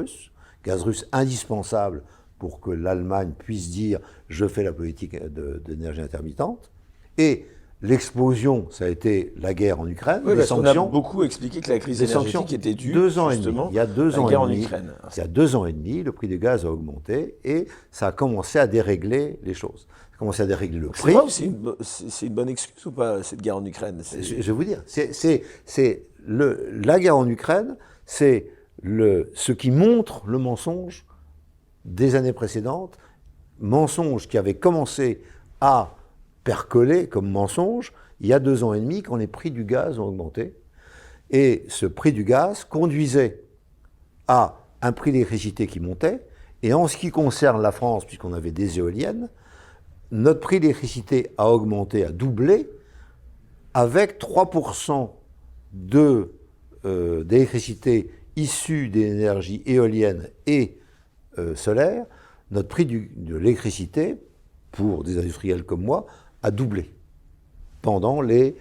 russe indispensable pour que l'Allemagne puisse dire « je fais la politique d'énergie intermittente ». Et l'explosion, ça a été la guerre en Ukraine, oui, les sanctions. On a beaucoup expliqué que la crise énergétique était due 2 ans et demi. Il y a 2 ans guerre et demi, en Ukraine. Il y a 2 ans et demi, le prix du gaz a augmenté et ça a commencé à dérégler les choses. Ça a commencé à dérégler le prix. C'est une bonne excuse ou pas, cette guerre en Ukraine? Je vais vous dire, la guerre en Ukraine, c'est ce qui montre le mensonge des années précédentes, mensonge qui avait commencé à percoler comme mensonge il y a 2 ans et demi quand les prix du gaz ont augmenté. Et ce prix du gaz conduisait à un prix d'électricité qui montait. Et en ce qui concerne la France, puisqu'on avait des éoliennes, notre prix d'électricité a augmenté, a doublé, avec 3% d'électricité issue d'énergie éolienne et solaire. Notre prix de l'électricité, pour des industriels comme moi, a doublé pendant les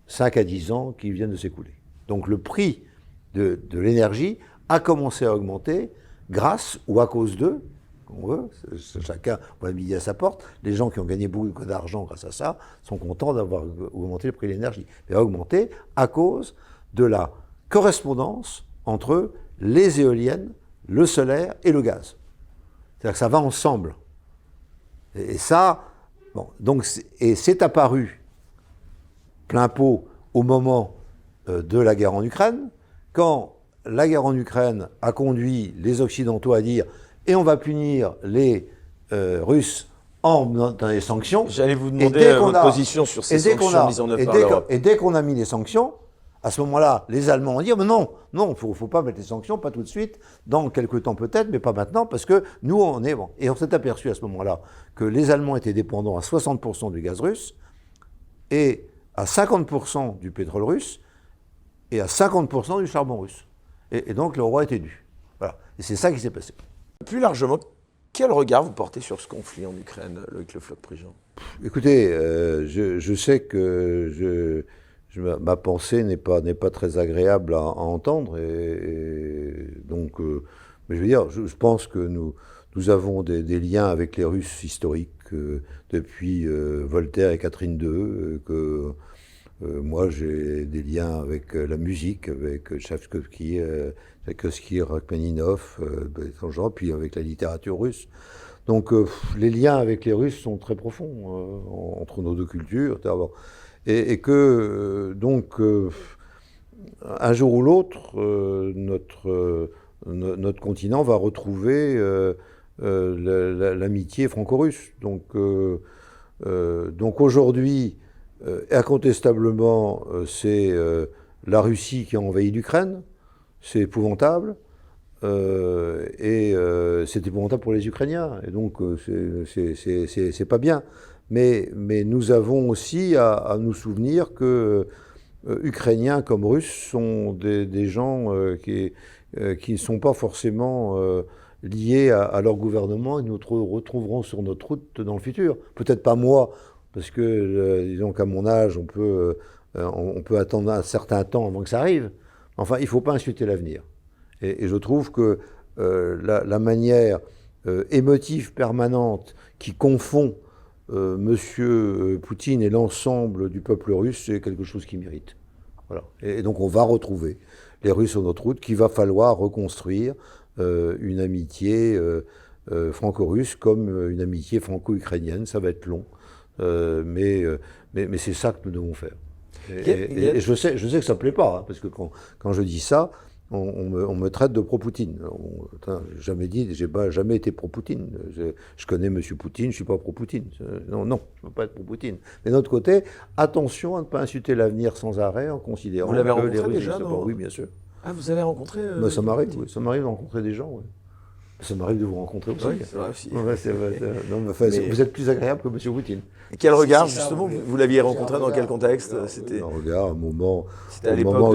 5 à 10 ans qui viennent de s'écouler. Donc le prix de l'énergie a commencé à augmenter grâce ou à cause d'eux, on veut, chacun va midi à sa porte. Les gens qui ont gagné beaucoup d'argent grâce à ça sont contents d'avoir augmenté le prix de l'énergie. Mais a augmenté à cause de la correspondance entre les éoliennes, le solaire et le gaz. C'est-à-dire que ça va ensemble. Et ça, bon, donc, et c'est apparu plein pot au moment de la guerre en Ukraine, quand la guerre en Ukraine a conduit les Occidentaux à dire « et on va punir les Russes dans les sanctions ». J'allais vous demander votre position sur ces sanctions mises en œuvre par l'Europe. Et dès qu'on a mis les sanctions, à ce moment-là, les Allemands ont dit « mais non, faut pas mettre les sanctions, pas tout de suite, dans quelques temps peut-être, mais pas maintenant, parce que nous, on est bon ». Et on s'est aperçu à ce moment-là que les Allemands étaient dépendants à 60% du gaz russe et à 50% du pétrole russe et à 50% du charbon russe. Et donc le roi était dû. Voilà. Et c'est ça qui s'est passé. Plus largement, quel regard vous portez sur ce conflit en Ukraine, Loïc Le Floch-Prigent ? Écoutez, je sais que ma pensée n'est pas très agréable à entendre. Donc, mais je veux dire, je pense que nous avons des liens avec les Russes historiques depuis Voltaire et Catherine II, que moi j'ai des liens avec la musique, avec Tchaïkovski, Rachmaninov, puis avec la littérature russe. Donc les liens avec les Russes sont très profonds entre nos deux cultures. Et que donc un jour ou l'autre, notre continent va retrouver l'amitié franco-russe. Donc aujourd'hui, incontestablement, c'est la Russie qui a envahi l'Ukraine. C'est épouvantable. Et c'est épouvantable pour les Ukrainiens. Et donc, c'est pas bien. Mais nous avons aussi à nous souvenir que Ukrainiens comme Russes sont des gens qui ne sont pas forcément liés à leur gouvernement et nous retrouverons sur notre route dans le futur. Peut-être pas moi, parce que, disons qu'à mon âge, on peut attendre un certain temps avant que ça arrive. Enfin, il ne faut pas insulter l'avenir. Et je trouve que la manière émotive permanente qui confond Monsieur Poutine et l'ensemble du peuple russe, c'est quelque chose qui mérite. Voilà. Et donc on va retrouver les Russes sur notre route, qu'il va falloir reconstruire une amitié franco-russe comme une amitié franco-ukrainienne. Ça va être long, mais c'est ça que nous devons faire. Et je sais que ça ne plaît pas, hein, parce que quand je dis ça, on me traite de pro-Poutine. J'ai jamais été pro-Poutine. Je connais M. Poutine, je ne suis pas pro-Poutine. Non, je ne peux pas être pro-Poutine. Mais d'un autre côté, attention à ne pas insulter l'avenir sans arrêt en considérant que les Russes... Vous l'avez rencontré déjà, non ? Oui, bien sûr. Ah, vous avez rencontré ça m'arrive, oui. Ça m'arrive de rencontrer des gens, oui. Ça m'arrive de vous rencontrer aussi. Oui, c'est vrai aussi. Vous êtes plus agréable que M. Poutine. Et quel regard, justement, vous l'aviez rencontré dans quel contexte ? C'était un regard, un moment, au moment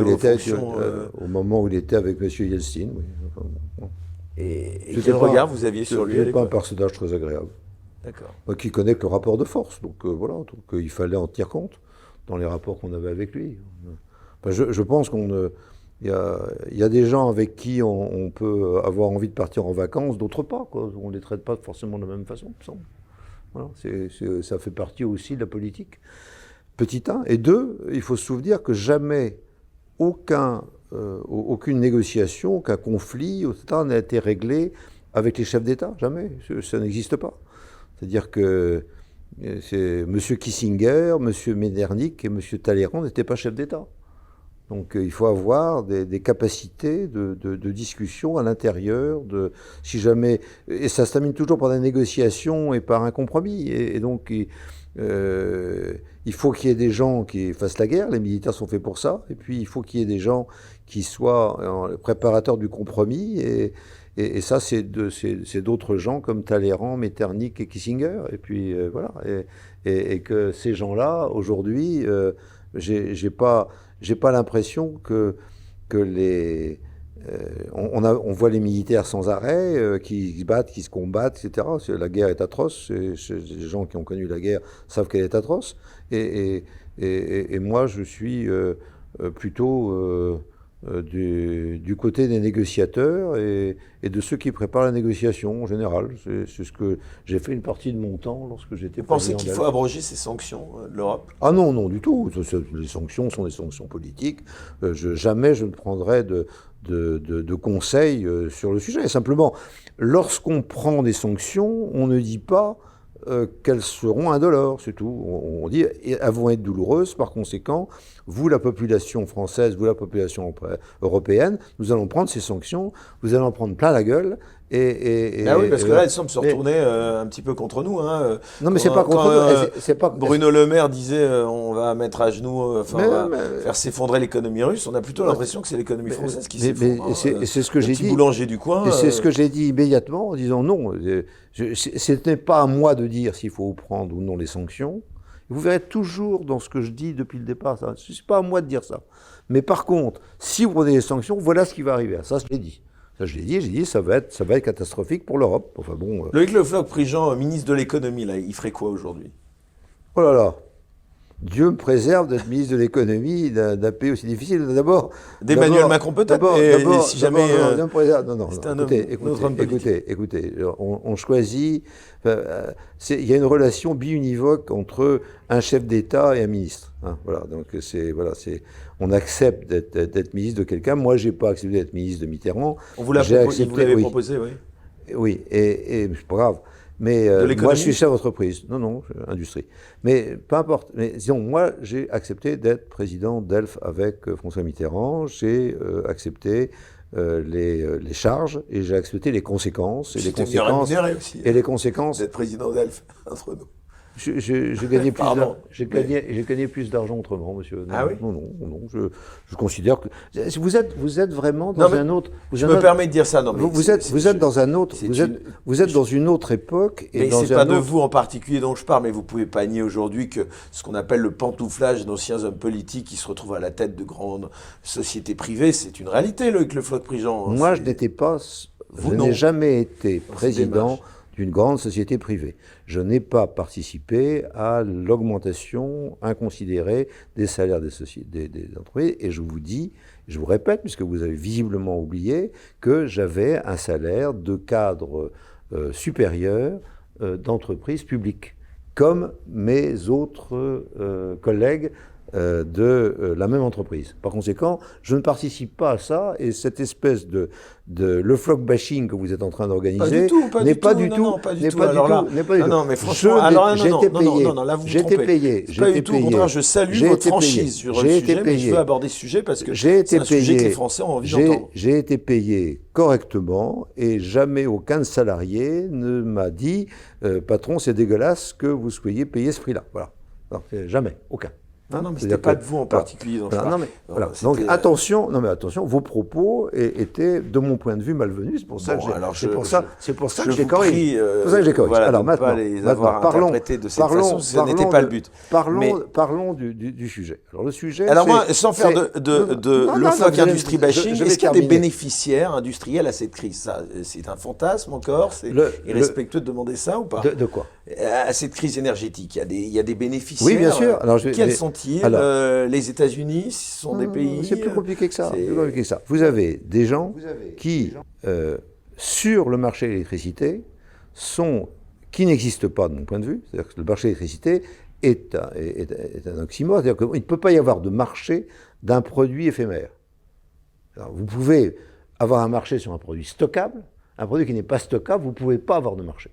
où il était avec M. Yeltsin. Oui. Et quel regard vous aviez sur lui ? C'était pas un personnage très agréable. D'accord. Qui connaît que le rapport de force. Donc voilà, il fallait en tenir compte dans les rapports qu'on avait avec lui. Enfin, je pense qu'on... Il y a des gens avec qui on peut avoir envie de partir en vacances, d'autres pas, quoi. On ne les traite pas forcément de la même façon, il me semble. Voilà, ça fait partie aussi de la politique. Petit 1. Et 2, il faut se souvenir que jamais aucune négociation, aucun conflit, etc., n'a été réglé avec les chefs d'État. Jamais. Ça n'existe pas. C'est-à-dire que M. Kissinger, M. Metternich et M. Talleyrand n'étaient pas chefs d'État. Donc il faut avoir des capacités de discussion à l'intérieur, si jamais, et ça se termine toujours par des négociations et par un compromis. Et donc il faut qu'il y ait des gens qui fassent la guerre, les militaires sont faits pour ça, et puis il faut qu'il y ait des gens qui soient préparateurs du compromis, et ça, c'est d'autres gens comme Talleyrand, Metternich et Kissinger, et puis voilà, et que ces gens-là, aujourd'hui, j'ai pas l'impression que les on voit les militaires sans arrêt, qui se battent, qui se combattent, etc. La guerre est atroce. Les gens qui ont connu la guerre savent qu'elle est atroce. Et moi, je suis plutôt du côté des négociateurs et de ceux qui préparent la négociation en général. C'est ce que j'ai fait une partie de mon temps lorsque j'étais président. Vous pensez qu'il faut abroger ces sanctions de l'Europe? Ah non, non, du tout. Les sanctions sont des sanctions politiques. Jamais je ne prendrai de conseils sur le sujet. Simplement, lorsqu'on prend des sanctions, on ne dit pas qu'elles seront indolores, c'est tout. On dit elles vont être douloureuses, par conséquent, vous, la population française, vous, la population européenne, nous allons prendre ces sanctions, vous allez en prendre plein la gueule. Ah oui, parce que là, elles semblent se retourner un petit peu contre nous. Hein. Non, mais c'est pas contre nous. Bruno Le Maire disait on va mettre à genoux, on va faire s'effondrer l'économie russe. On a plutôt l'impression que c'est l'économie française qui s'effondre. Et c'est ce que j'ai dit. Petit boulanger du coin. Et c'est ce que j'ai dit immédiatement en disant non. Ce n'est pas à moi de dire s'il faut prendre ou non les sanctions. Vous verrez toujours dans ce que je dis depuis le départ. Ce n'est pas à moi de dire ça. Mais par contre, si vous prenez les sanctions, voilà ce qui va arriver. Ça, je l'ai dit. J'ai dit, ça va être catastrophique pour l'Europe. Enfin bon. Loïc Le Floch-Prigent, ministre de l'économie, là, il ferait quoi aujourd'hui? Oh là là. Dieu me préserve d'être ministre de l'économie d'un pays aussi difficile. D'abord. D'Emmanuel Macron peut-être. D'abord, si jamais. Écoutez, on choisit. Il y a une relation bi-univoque entre un chef d'État et un ministre. Hein, voilà. Donc on accepte d'être ministre de quelqu'un. Moi, j'ai pas accepté d'être ministre de Mitterrand. On vous l'a proposé, oui. Oui, et c'est pas grave. Mais moi, je suis chef d'entreprise. Non, industrie. Mais peu importe. Mais disons, moi, j'ai accepté d'être président d'Elf avec François Mitterrand. J'ai accepté les charges et j'ai accepté les conséquences. Et les conséquences. D'être président d'Elf, entre nous. J'ai gagné plus d'argent autrement, monsieur. Non, ah oui? Non. Je considère que vous êtes vraiment dans un autre. Je me permets de dire ça. Non, vous êtes dans un autre. Vous êtes dans une autre époque. Et c'est pas de vous en particulier dont je parle, mais vous pouvez pas nier aujourd'hui que ce qu'on appelle le pantouflage d'anciens hommes politiques qui se retrouvent à la tête de grandes sociétés privées, c'est une réalité, Loïc Le Floch-Prigent. Moi, je n'étais pas. Je n'ai jamais été président d'une grande société privée. Je n'ai pas participé à l'augmentation inconsidérée des salaires des entreprises. Et je vous dis, je vous répète, puisque vous avez visiblement oublié, que j'avais un salaire de cadre supérieur d'entreprise publique, comme mes autres collègues de la même entreprise. Par conséquent, je ne participe pas à ça, et cette espèce de le flock bashing que vous êtes en train d'organiser n'est pas du tout. Non, mais franchement, j'ai été payé. Pas du tout. Au contraire, je salue votre franchise sur le sujet, mais je veux aborder ce sujet parce que c'est un sujet que les Français ont envie d'entendre. J'ai été payé correctement et jamais aucun salarié ne m'a dit patron, c'est dégueulasse que vous soyez payé ce prix-là. Voilà. Non, jamais, aucun. Non, mais ce n'était pas de vous en particulier dont je parle. Donc attention, vos propos étaient, de mon point de vue, malvenus. C'est pour ça que j'ai corrigé. Alors maintenant, parlons de cette façon, ce n'était pas le but. Parlons du sujet. Alors le sujet. Alors moi, sans faire de le floc industrie bashing, est-ce qu'il y a des bénéficiaires industriels à cette crise? Ça, c'est un fantasme encore. C'est irrespectueux de demander ça ou pas? De quoi? À cette crise énergétique, il y a des bénéficiaires. Oui, bien sûr. Quels sont-ils? Les États-Unis sont des pays. C'est plus compliqué que ça. Vous avez des gens qui, sur le marché de l'électricité, qui n'existent pas de mon point de vue. C'est-à-dire que le marché de l'électricité est un oxymore. C'est-à-dire qu'il ne peut pas y avoir de marché d'un produit éphémère. Alors, vous pouvez avoir un marché sur un produit stockable. Un produit qui n'est pas stockable, vous ne pouvez pas avoir de marché.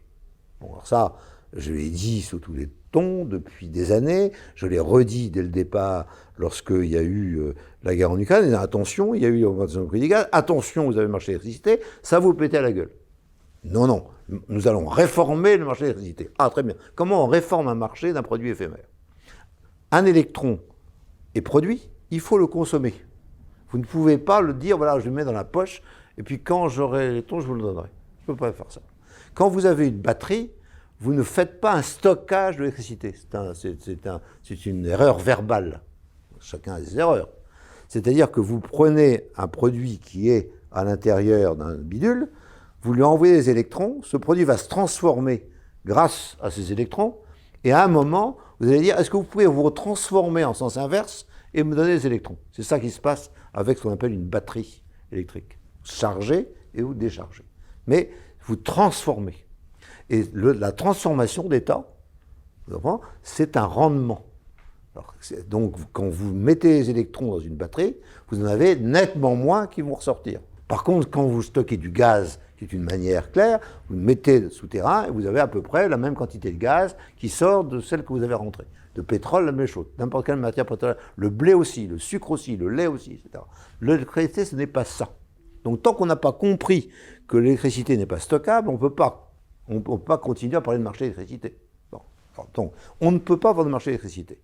Bon, alors ça, je l'ai dit sous tous les tons depuis des années, je l'ai redit dès le départ lorsqu'il y a eu la guerre en Ukraine. Attention, il y a eu l'augmentation du prix du gaz, attention, vous avez le marché de l'électricité, ça vous pétait à la gueule. Non, non, nous allons réformer le marché de l'électricité. Ah, très bien. Comment on réforme un marché d'un produit éphémère? Un électron est produit, il faut le consommer. Vous ne pouvez pas le dire, voilà, je le mets dans la poche, et puis quand j'aurai l'électron, je vous le donnerai. Je ne peux pas faire ça. Quand vous avez une batterie, vous ne faites pas un stockage de l'électricité. C'est une erreur verbale. Chacun a des erreurs. C'est-à-dire que vous prenez un produit qui est à l'intérieur d'un bidule, vous lui envoyez des électrons, ce produit va se transformer grâce à ces électrons, et à un moment, vous allez dire, est-ce que vous pouvez vous transformer en sens inverse et me donner des électrons? C'est ça qui se passe avec ce qu'on appelle une batterie électrique. Chargée et ou déchargée. Mais vous transformez. Et la transformation d'état, c'est un rendement. Alors, donc, quand vous mettez les électrons dans une batterie, vous en avez nettement moins qui vont ressortir. Par contre, quand vous stockez du gaz, qui est une manière claire, vous le mettez souterrain et vous avez à peu près la même quantité de gaz qui sort de celle que vous avez rentrée. De pétrole, la même chose. N'importe quelle matière pétrolière. Le blé aussi, le sucre aussi, le lait aussi, etc. L'électricité, ce n'est pas ça. Donc, tant qu'on n'a pas compris que l'électricité n'est pas stockable, on ne peut pas continuer à parler de marché d'électricité. Bon. Donc, on ne peut pas avoir de marché d'électricité.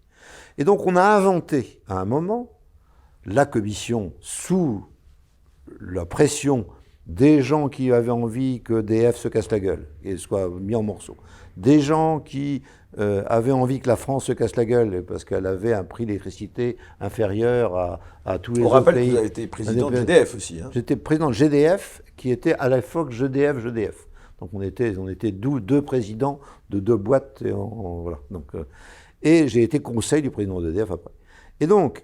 Et donc, on a inventé, à un moment, la commission sous la pression des gens qui avaient envie que EDF se casse la gueule et soit mis en morceaux, des gens qui avaient envie que la France se casse la gueule parce qu'elle avait un prix d'électricité inférieur à tous les autres pays. On rappelle que vous avez été président de GDF aussi. Hein. J'étais président de GDF, qui était à l'époque GDF. Donc on était deux présidents de deux boîtes. Voilà. Donc, et j'ai été conseil du président de GDF après. Et donc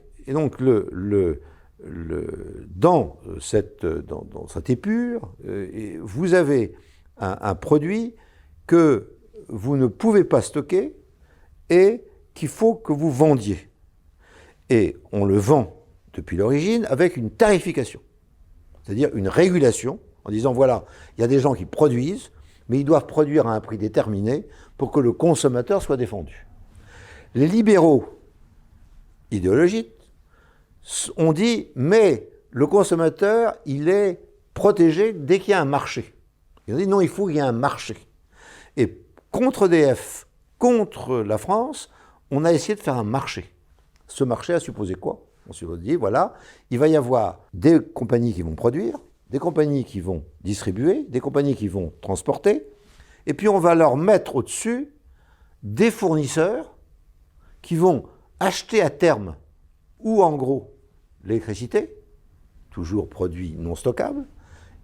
dans cette épure, vous avez un produit que vous ne pouvez pas stocker et qu'il faut que vous vendiez. Et on le vend depuis l'origine avec une tarification, c'est-à-dire une régulation, en disant voilà, il y a des gens qui produisent, mais ils doivent produire à un prix déterminé pour que le consommateur soit défendu. Les libéraux idéologiques ont dit, mais le consommateur, il est protégé dès qu'il y a un marché. Ils ont dit, non, il faut qu'il y ait un marché. Et contre EDF, contre la France, on a essayé de faire un marché. Ce marché a supposé quoi? On s'est dit, voilà, il va y avoir des compagnies qui vont produire, des compagnies qui vont distribuer, des compagnies qui vont transporter, et puis on va leur mettre au-dessus des fournisseurs qui vont acheter à terme, ou en gros, l'électricité, toujours produit non stockable,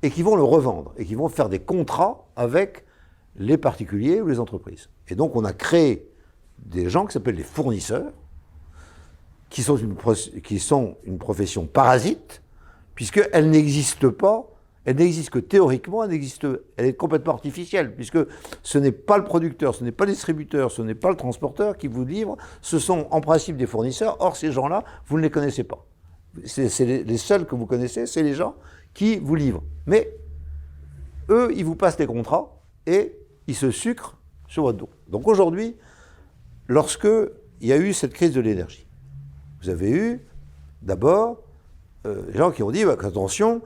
et qui vont le revendre, et qui vont faire des contrats avec les particuliers ou les entreprises. Et donc on a créé des gens qui s'appellent les fournisseurs, qui sont une profession parasite, puisqu'elle n'existe pas, elle n'existe que théoriquement, elle est complètement artificielle, puisque ce n'est pas le producteur, ce n'est pas le distributeur, ce n'est pas le transporteur qui vous livre, ce sont en principe des fournisseurs. Or, ces gens-là, vous ne les connaissez pas. C'est les seuls que vous connaissez, c'est les gens qui vous livrent. Mais eux, ils vous passent des contrats et ils se sucrent sur votre dos. Donc aujourd'hui, lorsque il y a eu cette crise de l'énergie, vous avez eu d'abord les gens qui ont dit attention,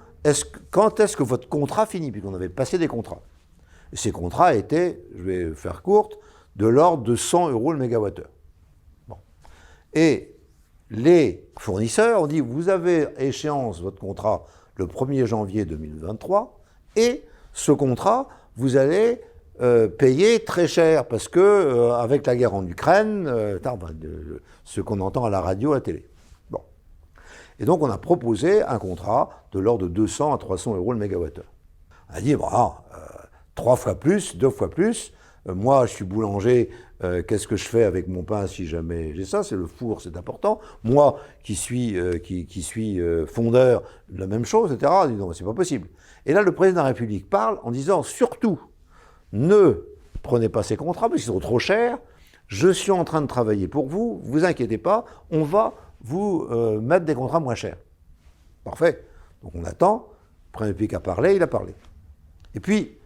quand est-ce que votre contrat finit? Puisqu'on avait passé des contrats. Et ces contrats étaient, je vais faire courte, de l'ordre de 100 € le mégawattheure. Bon. Et les fournisseurs ont dit, vous avez échéance votre contrat le 1er janvier 2023, et ce contrat, vous allez payer très cher, parce que avec la guerre en Ukraine, ce qu'on entend à la radio, à la télé. Bon. Et donc on a proposé un contrat de l'ordre de 200 à 300 € le mégawattheure. On a dit, 3 fois plus, 2 fois plus, moi je suis boulanger, qu'est-ce que je fais avec mon pain si jamais j'ai ça? C'est le four, c'est important. Moi qui suis fondeur, la même chose, etc. On dit non, c'est pas possible. Et là le président de la République parle en disant surtout, ne prenez pas ces contrats parce qu'ils sont trop chers, je suis en train de travailler pour vous, vous inquiétez pas, on va vous mettre des contrats moins chers. Parfait. Donc on attend, le président de la République a parlé, il a parlé. Et puis,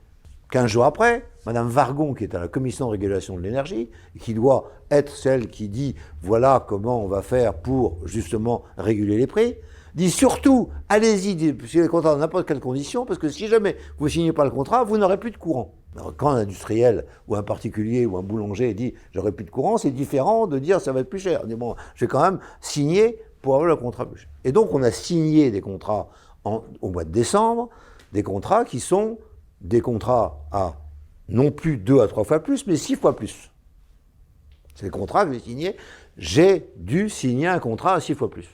15 jours après, Madame Wargon, qui est à la Commission de régulation de l'énergie, et qui doit être celle qui dit voilà comment on va faire pour justement réguler les prix, dit surtout allez-y, signez les contrats dans n'importe quelle condition, parce que si jamais vous ne signez pas le contrat, vous n'aurez plus de courant. Alors, quand un industriel ou un particulier ou un boulanger dit j'aurai plus de courant, c'est différent de dire ça va être plus cher. On dit bon, je vais quand même signer pour avoir le contrat plus cher. Et donc on a signé des contrats au mois de décembre, des contrats qui sont des contrats à non plus 2 à 3 fois plus, mais 6 fois plus. C'est les contrats que j'ai signés. J'ai dû signer un contrat à 6 fois plus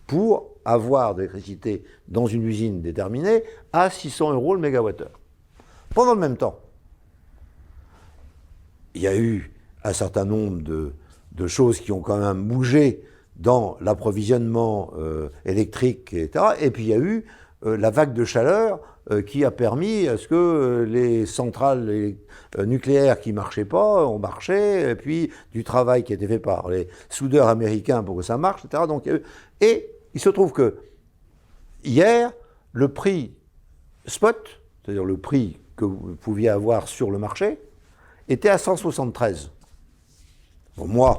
pour avoir de l'électricité dans une usine déterminée à 600 € le mégawattheure. Pendant le même temps, il y a eu un certain nombre de choses qui ont quand même bougé dans l'approvisionnement électrique, etc. Et puis il y a eu la vague de chaleur qui a permis à ce que les centrales nucléaires qui ne marchaient pas ont marché, et puis du travail qui a été fait par les soudeurs américains pour que ça marche, etc. Donc, et il se trouve que hier, le prix spot, c'est-à-dire le prix que vous pouviez avoir sur le marché, était à 173. Bon, moi,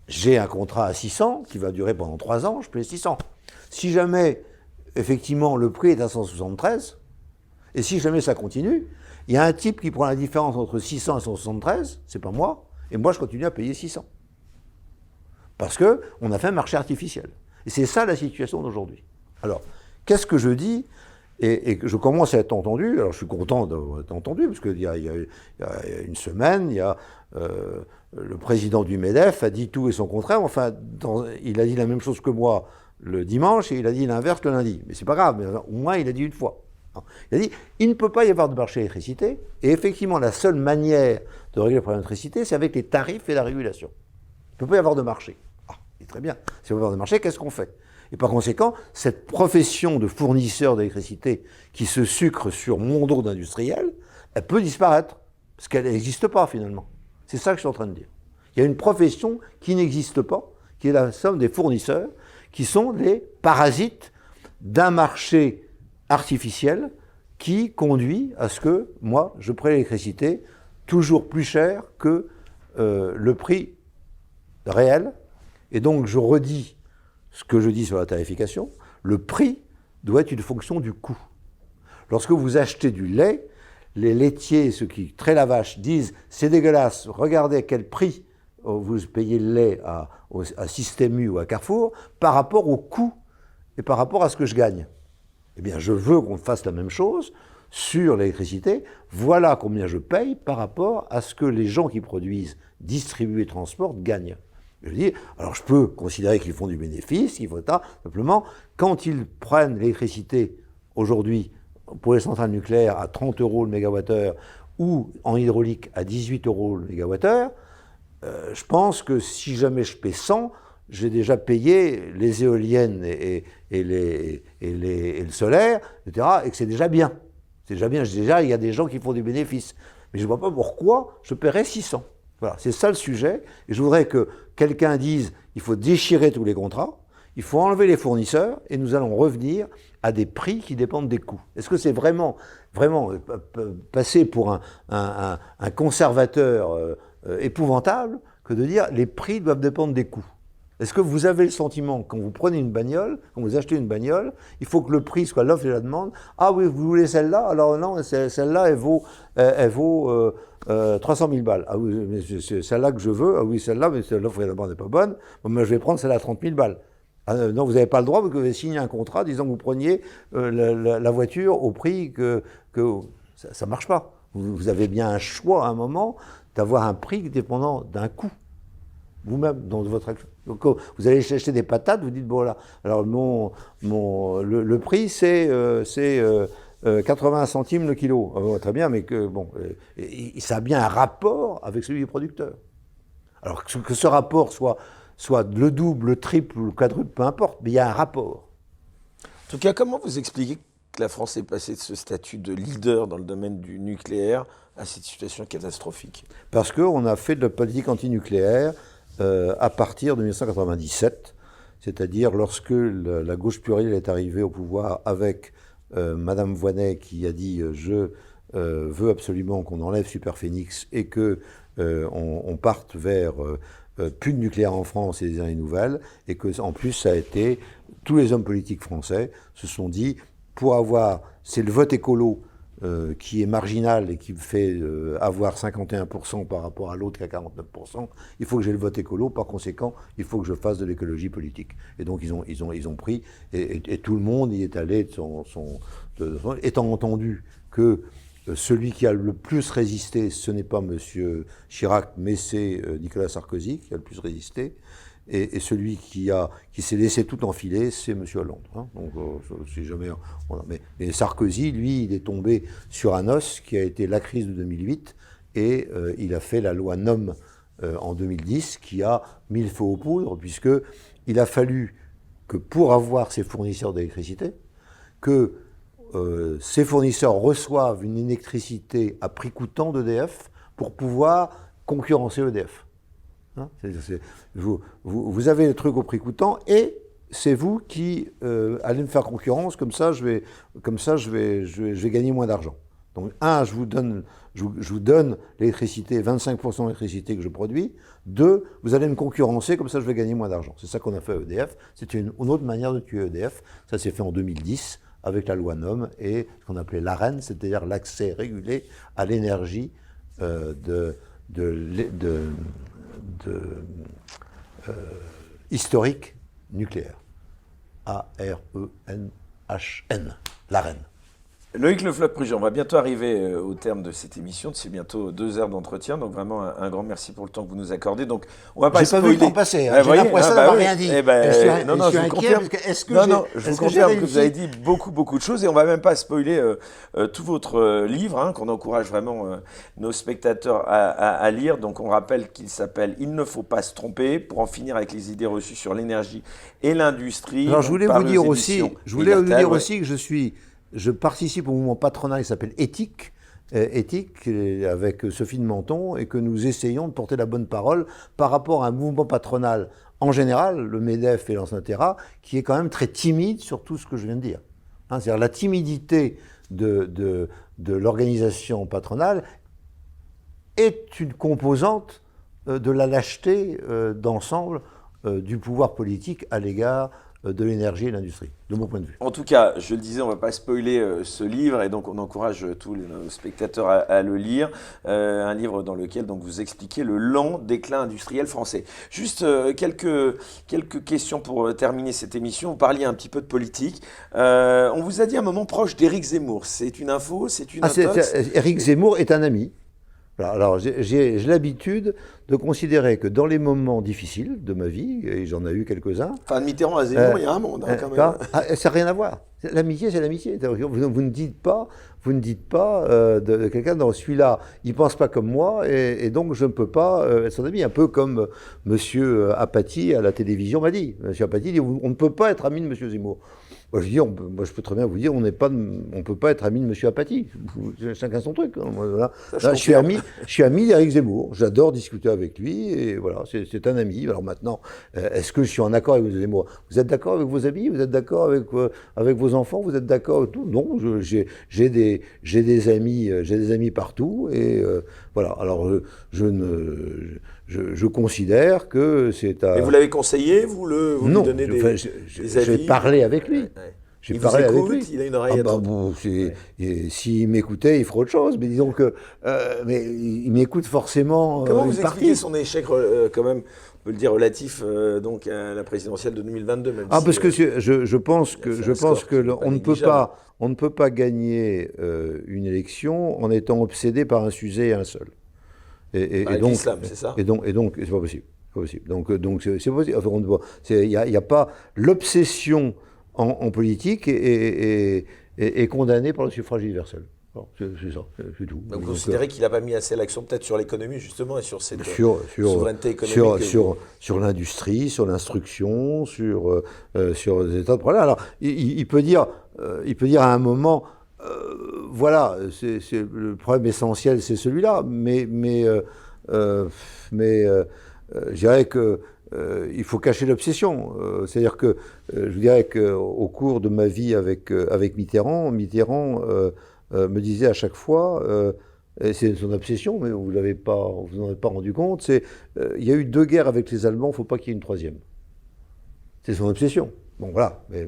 j'ai un contrat à 600 qui va durer pendant 3 ans, je paye 600. Si jamais, effectivement, le prix est à 173, et si jamais ça continue, il y a un type qui prend la différence entre 600 et 173, c'est pas moi, et moi je continue à payer 600. Parce qu'on a fait un marché artificiel. Et c'est ça la situation d'aujourd'hui. Alors, qu'est-ce que je dis et que je commence à être entendu. Alors je suis content d'être entendu, parce qu'il y a une semaine, le président du MEDEF a dit tout et son contraire. Enfin, il a dit la même chose que moi le dimanche, et il a dit l'inverse le lundi. Mais c'est pas grave, mais au moins il a dit une fois. Il a dit, il ne peut pas y avoir de marché d'électricité, et effectivement la seule manière de régler le problème d'électricité, c'est avec les tarifs et la régulation. Il ne peut pas y avoir de marché. Ah, c'est très bien. Si on veut avoir de marché, qu'est-ce qu'on fait ? Et par conséquent, cette profession de fournisseur d'électricité qui se sucre sur mon dos d'industriel, elle peut disparaître, parce qu'elle n'existe pas finalement. C'est ça que je suis en train de dire. Il y a une profession qui n'existe pas, qui est la somme des fournisseurs, qui sont les parasites d'un marché artificiel qui conduit à ce que, moi, je prenne l'électricité toujours plus cher que le prix réel. Et donc, je redis ce que je dis sur la tarification, le prix doit être une fonction du coût. Lorsque vous achetez du lait, les laitiers, ceux qui traient la vache, disent « c'est dégueulasse, regardez à quel prix vous payez le lait à Système U ou à Carrefour par rapport au coût et par rapport à ce que je gagne ». Eh bien, je veux qu'on fasse la même chose sur l'électricité. Voilà combien je paye par rapport à ce que les gens qui produisent, distribuent et transportent gagnent. Je dis, alors je peux considérer qu'ils font du bénéfice, qu'ils font ça. Simplement, quand ils prennent l'électricité aujourd'hui pour les centrales nucléaires à 30 € le mégawattheure ou en hydraulique à 18 € le mégawattheure, je pense que si jamais je paie 100, j'ai déjà payé les éoliennes et le solaire, etc., et que c'est déjà bien. C'est déjà bien. Déjà, il y a des gens qui font du bénéfice. Mais je ne vois pas pourquoi je paierais 600. Voilà, c'est ça le sujet. Et je voudrais que quelqu'un dise il faut déchirer tous les contrats, il faut enlever les fournisseurs, et nous allons revenir à des prix qui dépendent des coûts. Est-ce que c'est vraiment passer pour un conservateur épouvantable que de dire les prix doivent dépendre des coûts ? Est-ce que vous avez le sentiment, quand vous prenez une bagnole, quand vous achetez une bagnole, il faut que le prix soit l'offre et la demande ? Ah oui, vous voulez celle-là ? Alors non, celle-là, elle vaut 300 000 balles. Ah oui, mais c'est celle-là que je veux. Ah oui, celle-là, mais l'offre et la demande n'est pas bonne. Bon, mais je vais prendre celle-là à 30 000 balles. Ah, non, vous n'avez pas le droit, vous avez signé un contrat disant que vous preniez la voiture au prix que ça ne marche pas. Vous avez bien un choix à un moment d'avoir un prix dépendant d'un coût. Vous-même, dans votre action. Donc, vous allez acheter des patates, vous dites, bon là, alors le prix c'est 80 centimes le kilo. Bon, très bien, mais ça a bien un rapport avec celui du producteur. Alors que ce rapport soit le double, le triple ou le quadruple, peu importe, mais il y a un rapport. En tout cas, comment vous expliquez que la France est passée de ce statut de leader dans le domaine du nucléaire à cette situation catastrophique ? Parce qu'on a fait de la politique antinucléaire à partir de 1997, c'est-à-dire lorsque la gauche plurielle est arrivée au pouvoir avec Madame Voynet qui a dit je veut absolument qu'on enlève Superphénix et que on parte vers plus de nucléaire en France et des énergies nouvelles, et que en plus ça a été, tous les hommes politiques français se sont dit, pour avoir, c'est le vote écolo qui est marginal et qui me fait avoir 51% par rapport à l'autre qui a 49%, il faut que j'ai le vote écolo, par conséquent, il faut que je fasse de l'écologie politique. Et donc ils ont pris, et tout le monde y est allé étant entendu que celui qui a le plus résisté, ce n'est pas M. Chirac, mais c'est Nicolas Sarkozy qui a le plus résisté. Et celui qui s'est laissé tout enfiler, c'est M. Hollande. Hein. Donc, c'est jamais. Mais Sarkozy, lui, il est tombé sur un os qui a été la crise de 2008, et il a fait la loi NOM en 2010, qui a mis le feu aux poudres, puisqu'il a fallu que, pour avoir ses fournisseurs d'électricité, que ces fournisseurs reçoivent une électricité à prix coûtant d'EDF pour pouvoir concurrencer EDF. Hein, vous avez le truc au prix coûtant et c'est vous qui allez me faire concurrence, comme ça je vais gagner moins d'argent. Donc je vous donne l'électricité, 25% d'électricité que je produis. 2, vous allez me concurrencer, comme ça je vais gagner moins d'argent. C'est ça qu'on a fait à EDF. C'est une autre manière de tuer EDF. Ça s'est fait en 2010 avec la loi NOM et ce qu'on appelait l'AREN, c'est-à-dire l'accès régulé à l'énergie historique nucléaire. A-R-E-N-H-N, l'AREN. Loïc Le Floch-Prigent, on va bientôt arriver au terme de cette émission. C'est bientôt 2 heures d'entretien, donc vraiment un grand merci pour le temps que vous nous accordez. Donc, on va pas spoiler. J'ai pas vu le temps passer. Hein. J'ai l'impression d'avoir rien dit. Je vous confirme. Je vous confirme que vous avez dit beaucoup de choses, et on va même pas spoiler tout votre livre, hein, qu'on encourage vraiment nos spectateurs à lire. Donc, on rappelle qu'il s'appelle « Il ne faut pas se tromper » pour en finir avec les idées reçues sur l'énergie et l'industrie. Alors, je voulais vous dire aussi que je participe au mouvement patronal qui s'appelle Éthique, avec Sophie de Menton, et que nous essayons de porter la bonne parole par rapport à un mouvement patronal en général, le MEDEF et l'Ancientera, qui est quand même très timide sur tout ce que je viens de dire. Hein, c'est-à-dire la timidité de l'organisation patronale est une composante de la lâcheté d'ensemble du pouvoir politique à l'égard de l'énergie et de l'industrie, de mon point de vue. En tout cas, je le disais, on ne va pas spoiler ce livre, et donc on encourage tous nos spectateurs à le lire. Un livre dans lequel donc, vous expliquez le lent déclin industriel français. Juste quelques questions pour terminer cette émission. Vous parliez un petit peu de politique. On vous a dit un moment proche d'Éric Zemmour. C'est une info, c'est une intox? Éric Zemmour est un ami. Alors, j'ai l'habitude de considérer que dans les moments difficiles de ma vie, et j'en ai eu quelques-uns... Enfin, de Mitterrand à Zemmour, il y a un monde, hein, quand même. Ça n'a rien à voir. L'amitié, c'est l'amitié. Vous ne dites pas de quelqu'un, dans celui-là, il ne pense pas comme moi, et donc je ne peux pas être son ami. Un peu comme M. Apathy à la télévision m'a dit. M. Apathy dit, on ne peut pas être ami de M. Zemmour. Moi, je peux très bien vous dire, on ne peut pas être ami de M. Apathy. Chacun son truc. Hein. Voilà. Là, je suis ami d'Éric Zemmour. J'adore discuter avec lui, et voilà, c'est un ami. Alors maintenant, est-ce que je suis en accord avec M. Zemmour? Vous êtes d'accord avec vos amis? Vous êtes d'accord avec vos enfants? Vous êtes d'accord avec tout? Non, j'ai des amis partout, et voilà. Alors, je considère que c'est à... Et vous l'avez conseillé? Vous lui donnez des avis? J'ai parlé avec lui. Il vous écoute, il a une oreille attentive. S'il m'écoutait, il ferait autre chose. Mais disons que, mais il m'écoute forcément. Comment vous expliquez son échec, quand même, on peut le dire, relatif donc à la présidentielle de 2022, même parce que je pense que on ne peut pas gagner une élection en étant obsédé par un sujet et un seul. Et donc, l'islam, c'est ça. Et donc, c'est pas possible. Donc, c'est possible. Enfin, il n'y a pas l'obsession en politique est condamnée par le suffrage universel. Bon, c'est ça, c'est tout. Donc, vous considérez qu'il n'a pas mis assez l'accent peut-être sur l'économie, justement, et sur cette souveraineté économique sur l'industrie, sur l'instruction, sur des tas de problèmes. Alors, il peut dire à un moment, voilà, le problème essentiel, c'est celui-là, mais je dirais que il faut cacher l'obsession. C'est-à-dire que je dirais qu'au cours de ma vie avec Mitterrand me disait à chaque fois, et c'est son obsession, mais vous n'en avez pas rendu compte, c'est il y a eu 2 guerres avec les Allemands, il ne faut pas qu'il y ait une 3e. C'est son obsession. Bon, voilà. Ce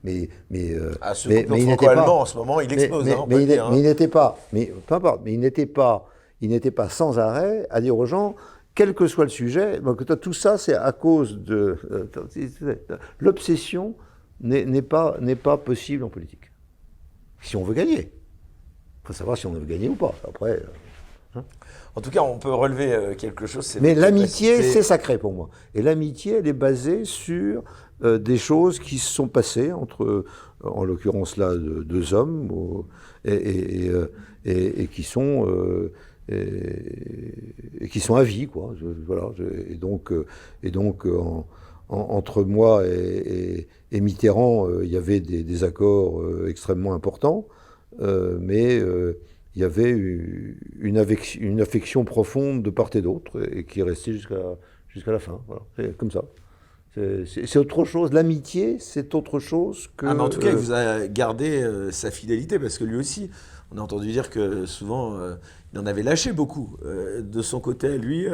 mais couple il n'était franco-allemand, pas. en ce moment, il explose. Mais il n'était pas. Mais peu importe. Mais il n'était pas sans arrêt à dire aux gens, quel que soit le sujet, donc, tout ça, c'est à cause de l'obsession n'est pas possible en politique. Si on veut gagner, il faut savoir si on veut gagner ou pas. Après. En tout cas, on peut relever quelque chose. Mais l'amitié, c'est sacré pour moi. Et l'amitié, elle est basée sur des choses qui se sont passées entre, en l'occurrence là, 2 hommes, et qui sont à vie, quoi. Voilà. Et donc entre moi et Mitterrand, il y avait des accords extrêmement importants, mais il y avait une affection profonde de part et d'autre, et qui est restée jusqu'à la fin. Voilà. C'est comme ça. C'est autre chose. L'amitié, c'est autre chose que... mais en tout cas, il vous a gardé sa fidélité, parce que lui aussi, on a entendu dire que souvent, il en avait lâché beaucoup. De son côté, lui,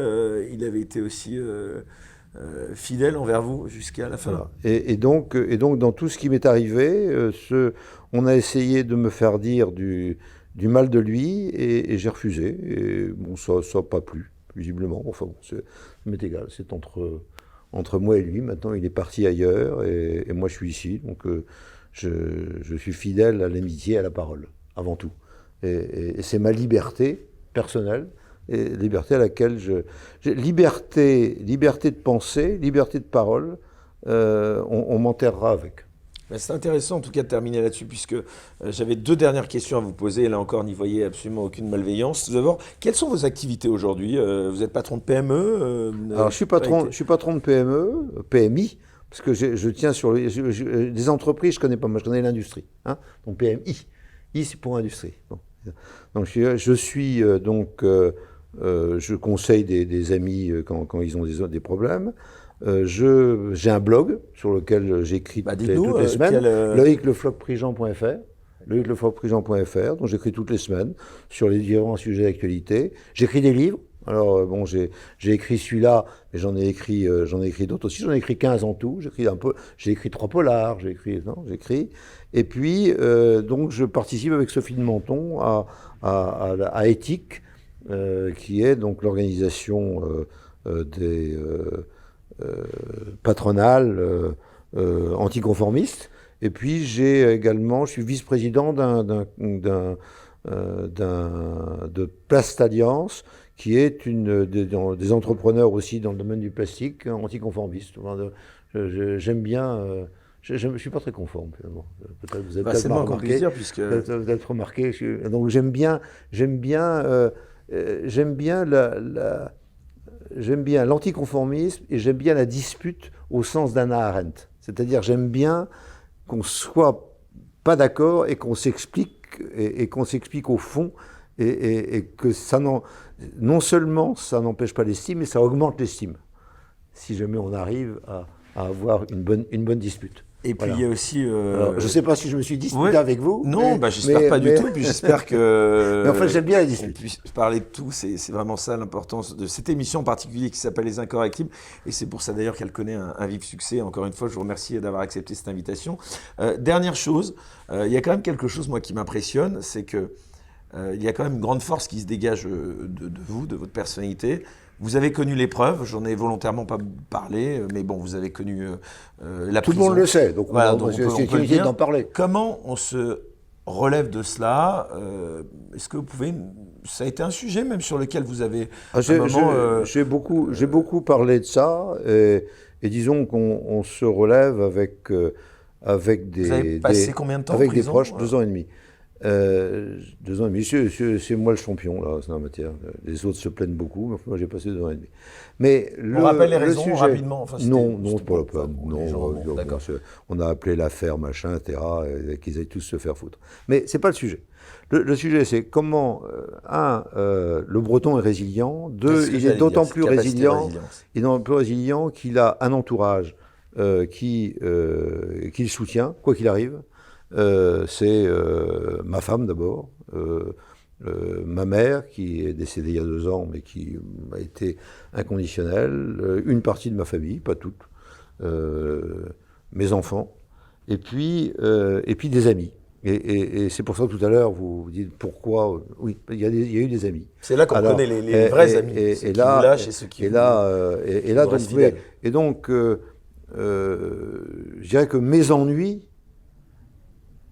il avait été aussi fidèle envers vous jusqu'à la fin. Voilà. Et donc, dans tout ce qui m'est arrivé, on a essayé de me faire dire du mal de lui, et j'ai refusé. Et bon, ça n'a pas plu, visiblement. Enfin bon, ça m'est égal. C'est entre moi et lui. Maintenant, il est parti ailleurs, et moi, je suis ici. Donc, je suis fidèle à l'amitié et à la parole, avant tout. Et c'est ma liberté personnelle, et liberté à laquelle liberté de penser, liberté de parole, on m'enterrera avec. C'est intéressant en tout cas de terminer là-dessus, puisque j'avais 2 dernières questions à vous poser, et là encore n'y voyez absolument aucune malveillance. Tout d'abord, quelles sont vos activités aujourd'hui? Vous êtes patron de PME? Alors je suis patron de PME, PMI, parce que je tiens sur des entreprises, je connais pas, moi je connais l'industrie, hein, donc PMI, I c'est pour industrie. Bon. Donc je conseille des amis quand ils ont des problèmes. J'ai un blog sur lequel j'écris toutes les semaines, loicleflocprigent.fr, loicleflocprigent.fr, dont j'écris toutes les semaines sur les différents sujets d'actualité. J'écris des livres. Alors bon, j'ai écrit celui-là, mais j'en ai écrit d'autres aussi. J'en ai écrit 15 en tout. J'ai écrit 3 polars. J'écris. Et puis donc je participe avec Sophie de Menton à Éthique, qui est donc l'organisation des patronale anticonformiste. Et puis je suis vice-président de Plast Alliance, qui est des entrepreneurs aussi dans le domaine du plastique anticonformiste. J'aime bien. Je ne suis pas très conforme, finalement. Peut-être vous avez remarqué. Peut-être remarqué. Donc j'aime bien l'anticonformisme, et j'aime bien la dispute au sens d'Hannah Arendt. C'est-à-dire, j'aime bien qu'on soit pas d'accord et qu'on s'explique, et qu'on s'explique au fond, et que non seulement ça n'empêche pas l'estime, mais ça augmente l'estime, si jamais on arrive à avoir une bonne dispute. Et puis il y a aussi... Alors, je ne sais pas si je me suis disputé avec vous. Non, j'espère pas du tout. Puis j'espère que... Mais enfin, j'aime bien la dispute. On puisse parler de tout. C'est vraiment ça l'importance de cette émission en particulier qui s'appelle Les Incorrectibles. Et c'est pour ça d'ailleurs qu'elle connaît un vif succès. Encore une fois, je vous remercie d'avoir accepté cette invitation. Dernière chose, il y a quand même quelque chose, moi, qui m'impressionne, c'est que il y a quand même une grande force qui se dégage de vous, de votre personnalité. Vous avez connu l'épreuve, j'en ai volontairement pas parlé, mais bon, vous avez connu la prison. Tout le monde le sait, donc voilà, c'est inutile d'en parler. Comment on se relève de cela? Est-ce que vous pouvez... Ça a été un sujet même sur lequel vous avez... J'ai beaucoup parlé de ça, et disons qu'on se relève avec des... Vous avez passé combien de temps avec en des prison? proches, 2 ans et demi. 2 ans et demi, c'est moi le champion là, c'est en matière. Les autres se plaignent beaucoup, mais moi j'ai passé 2 ans et demi. Mais on rappelle les raisons rapidement. Enfin, non, pas la peine. On a appelé l'affaire machin, etc. Et qu'ils aillent tous se faire foutre. Mais c'est pas le sujet. Le sujet, c'est comment le Breton est résilient. 2, il est d'autant plus résilient. Il est d'autant plus résilient qu'il a un entourage qui le soutient, quoi qu'il arrive. C'est ma femme d'abord, ma mère qui est décédée il y a 2 ans, mais qui a été inconditionnelle, une partie de ma famille, pas toute, mes enfants, et puis des amis. Et c'est pour ça que tout à l'heure, vous dites pourquoi. Oui, il y a eu des amis. C'est là qu'on connaît les vrais amis. Et là, donc, je dirais que mes ennuis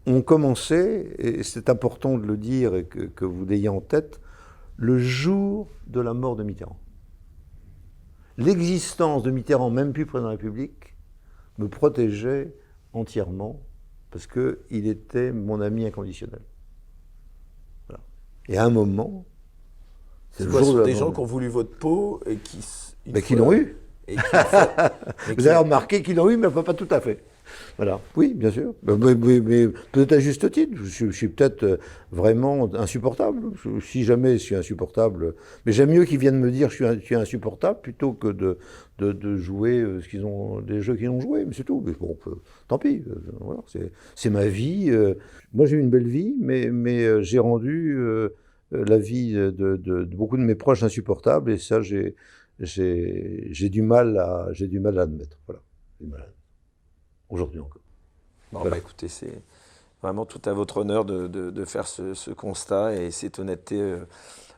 ont commencé, et c'est important de le dire et que vous l'ayez en tête, le jour de la mort de Mitterrand. L'existence de Mitterrand, même plus président de la République, me protégeait entièrement parce qu'il était mon ami inconditionnel. Voilà. Et à un moment, c'est le jour de des gens qui ont voulu votre peau et qui... qui l'ont eu. Vous avez remarqué qu'ils l'ont eu, mais pas tout à fait. Voilà. Oui, bien sûr. Mais peut-être à juste titre. Je suis peut-être vraiment insupportable. Si jamais je suis insupportable. Mais j'aime mieux qu'ils viennent me dire que je suis insupportable plutôt que de jouer les jeux qu'ils ont joués. Mais c'est tout. Mais bon, tant pis. Voilà, c'est ma vie. Moi, j'ai eu une belle vie, mais j'ai rendu la vie de beaucoup de mes proches insupportable. Et ça, j'ai du mal à admettre. Voilà. Aujourd'hui encore. Bon, voilà. Écoutez, c'est vraiment tout à votre honneur de faire ce constat et cette honnêteté,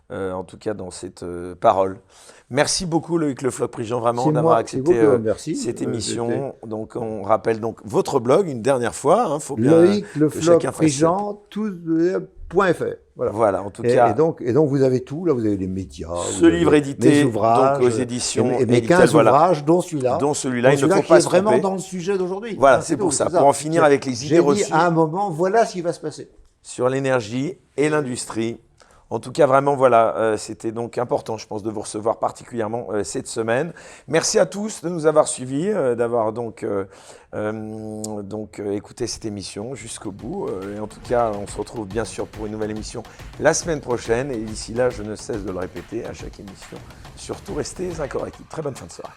en tout cas dans cette parole. Merci beaucoup Loïc Le Floch-Prigent, vraiment d'avoir accepté cette émission. Donc on rappelle donc votre blog une dernière fois. Hein, faut bien Loïc Le Floch-Prigent, tout.fr. Voilà, en tout cas. Et donc vous avez tout, là vous avez les médias. Ce livre édité ouvrages, donc aux éditions. Et mes 15 ouvrages, dont celui-là. Il ne faut pas se tromper. Vraiment dans le sujet d'aujourd'hui. Voilà, c'est pour ça. Pour en finir avec les idées reçues. J'ai dit à un moment, voilà ce qui va se passer. Sur l'énergie et l'industrie. En tout cas, vraiment, voilà, c'était donc important, je pense, de vous recevoir particulièrement cette semaine. Merci à tous de nous avoir suivis, d'avoir donc écouté cette émission jusqu'au bout. Et en tout cas, on se retrouve bien sûr pour une nouvelle émission la semaine prochaine. Et d'ici là, je ne cesse de le répéter à chaque émission. Surtout, restez incorrectibles. Très bonne fin de soirée.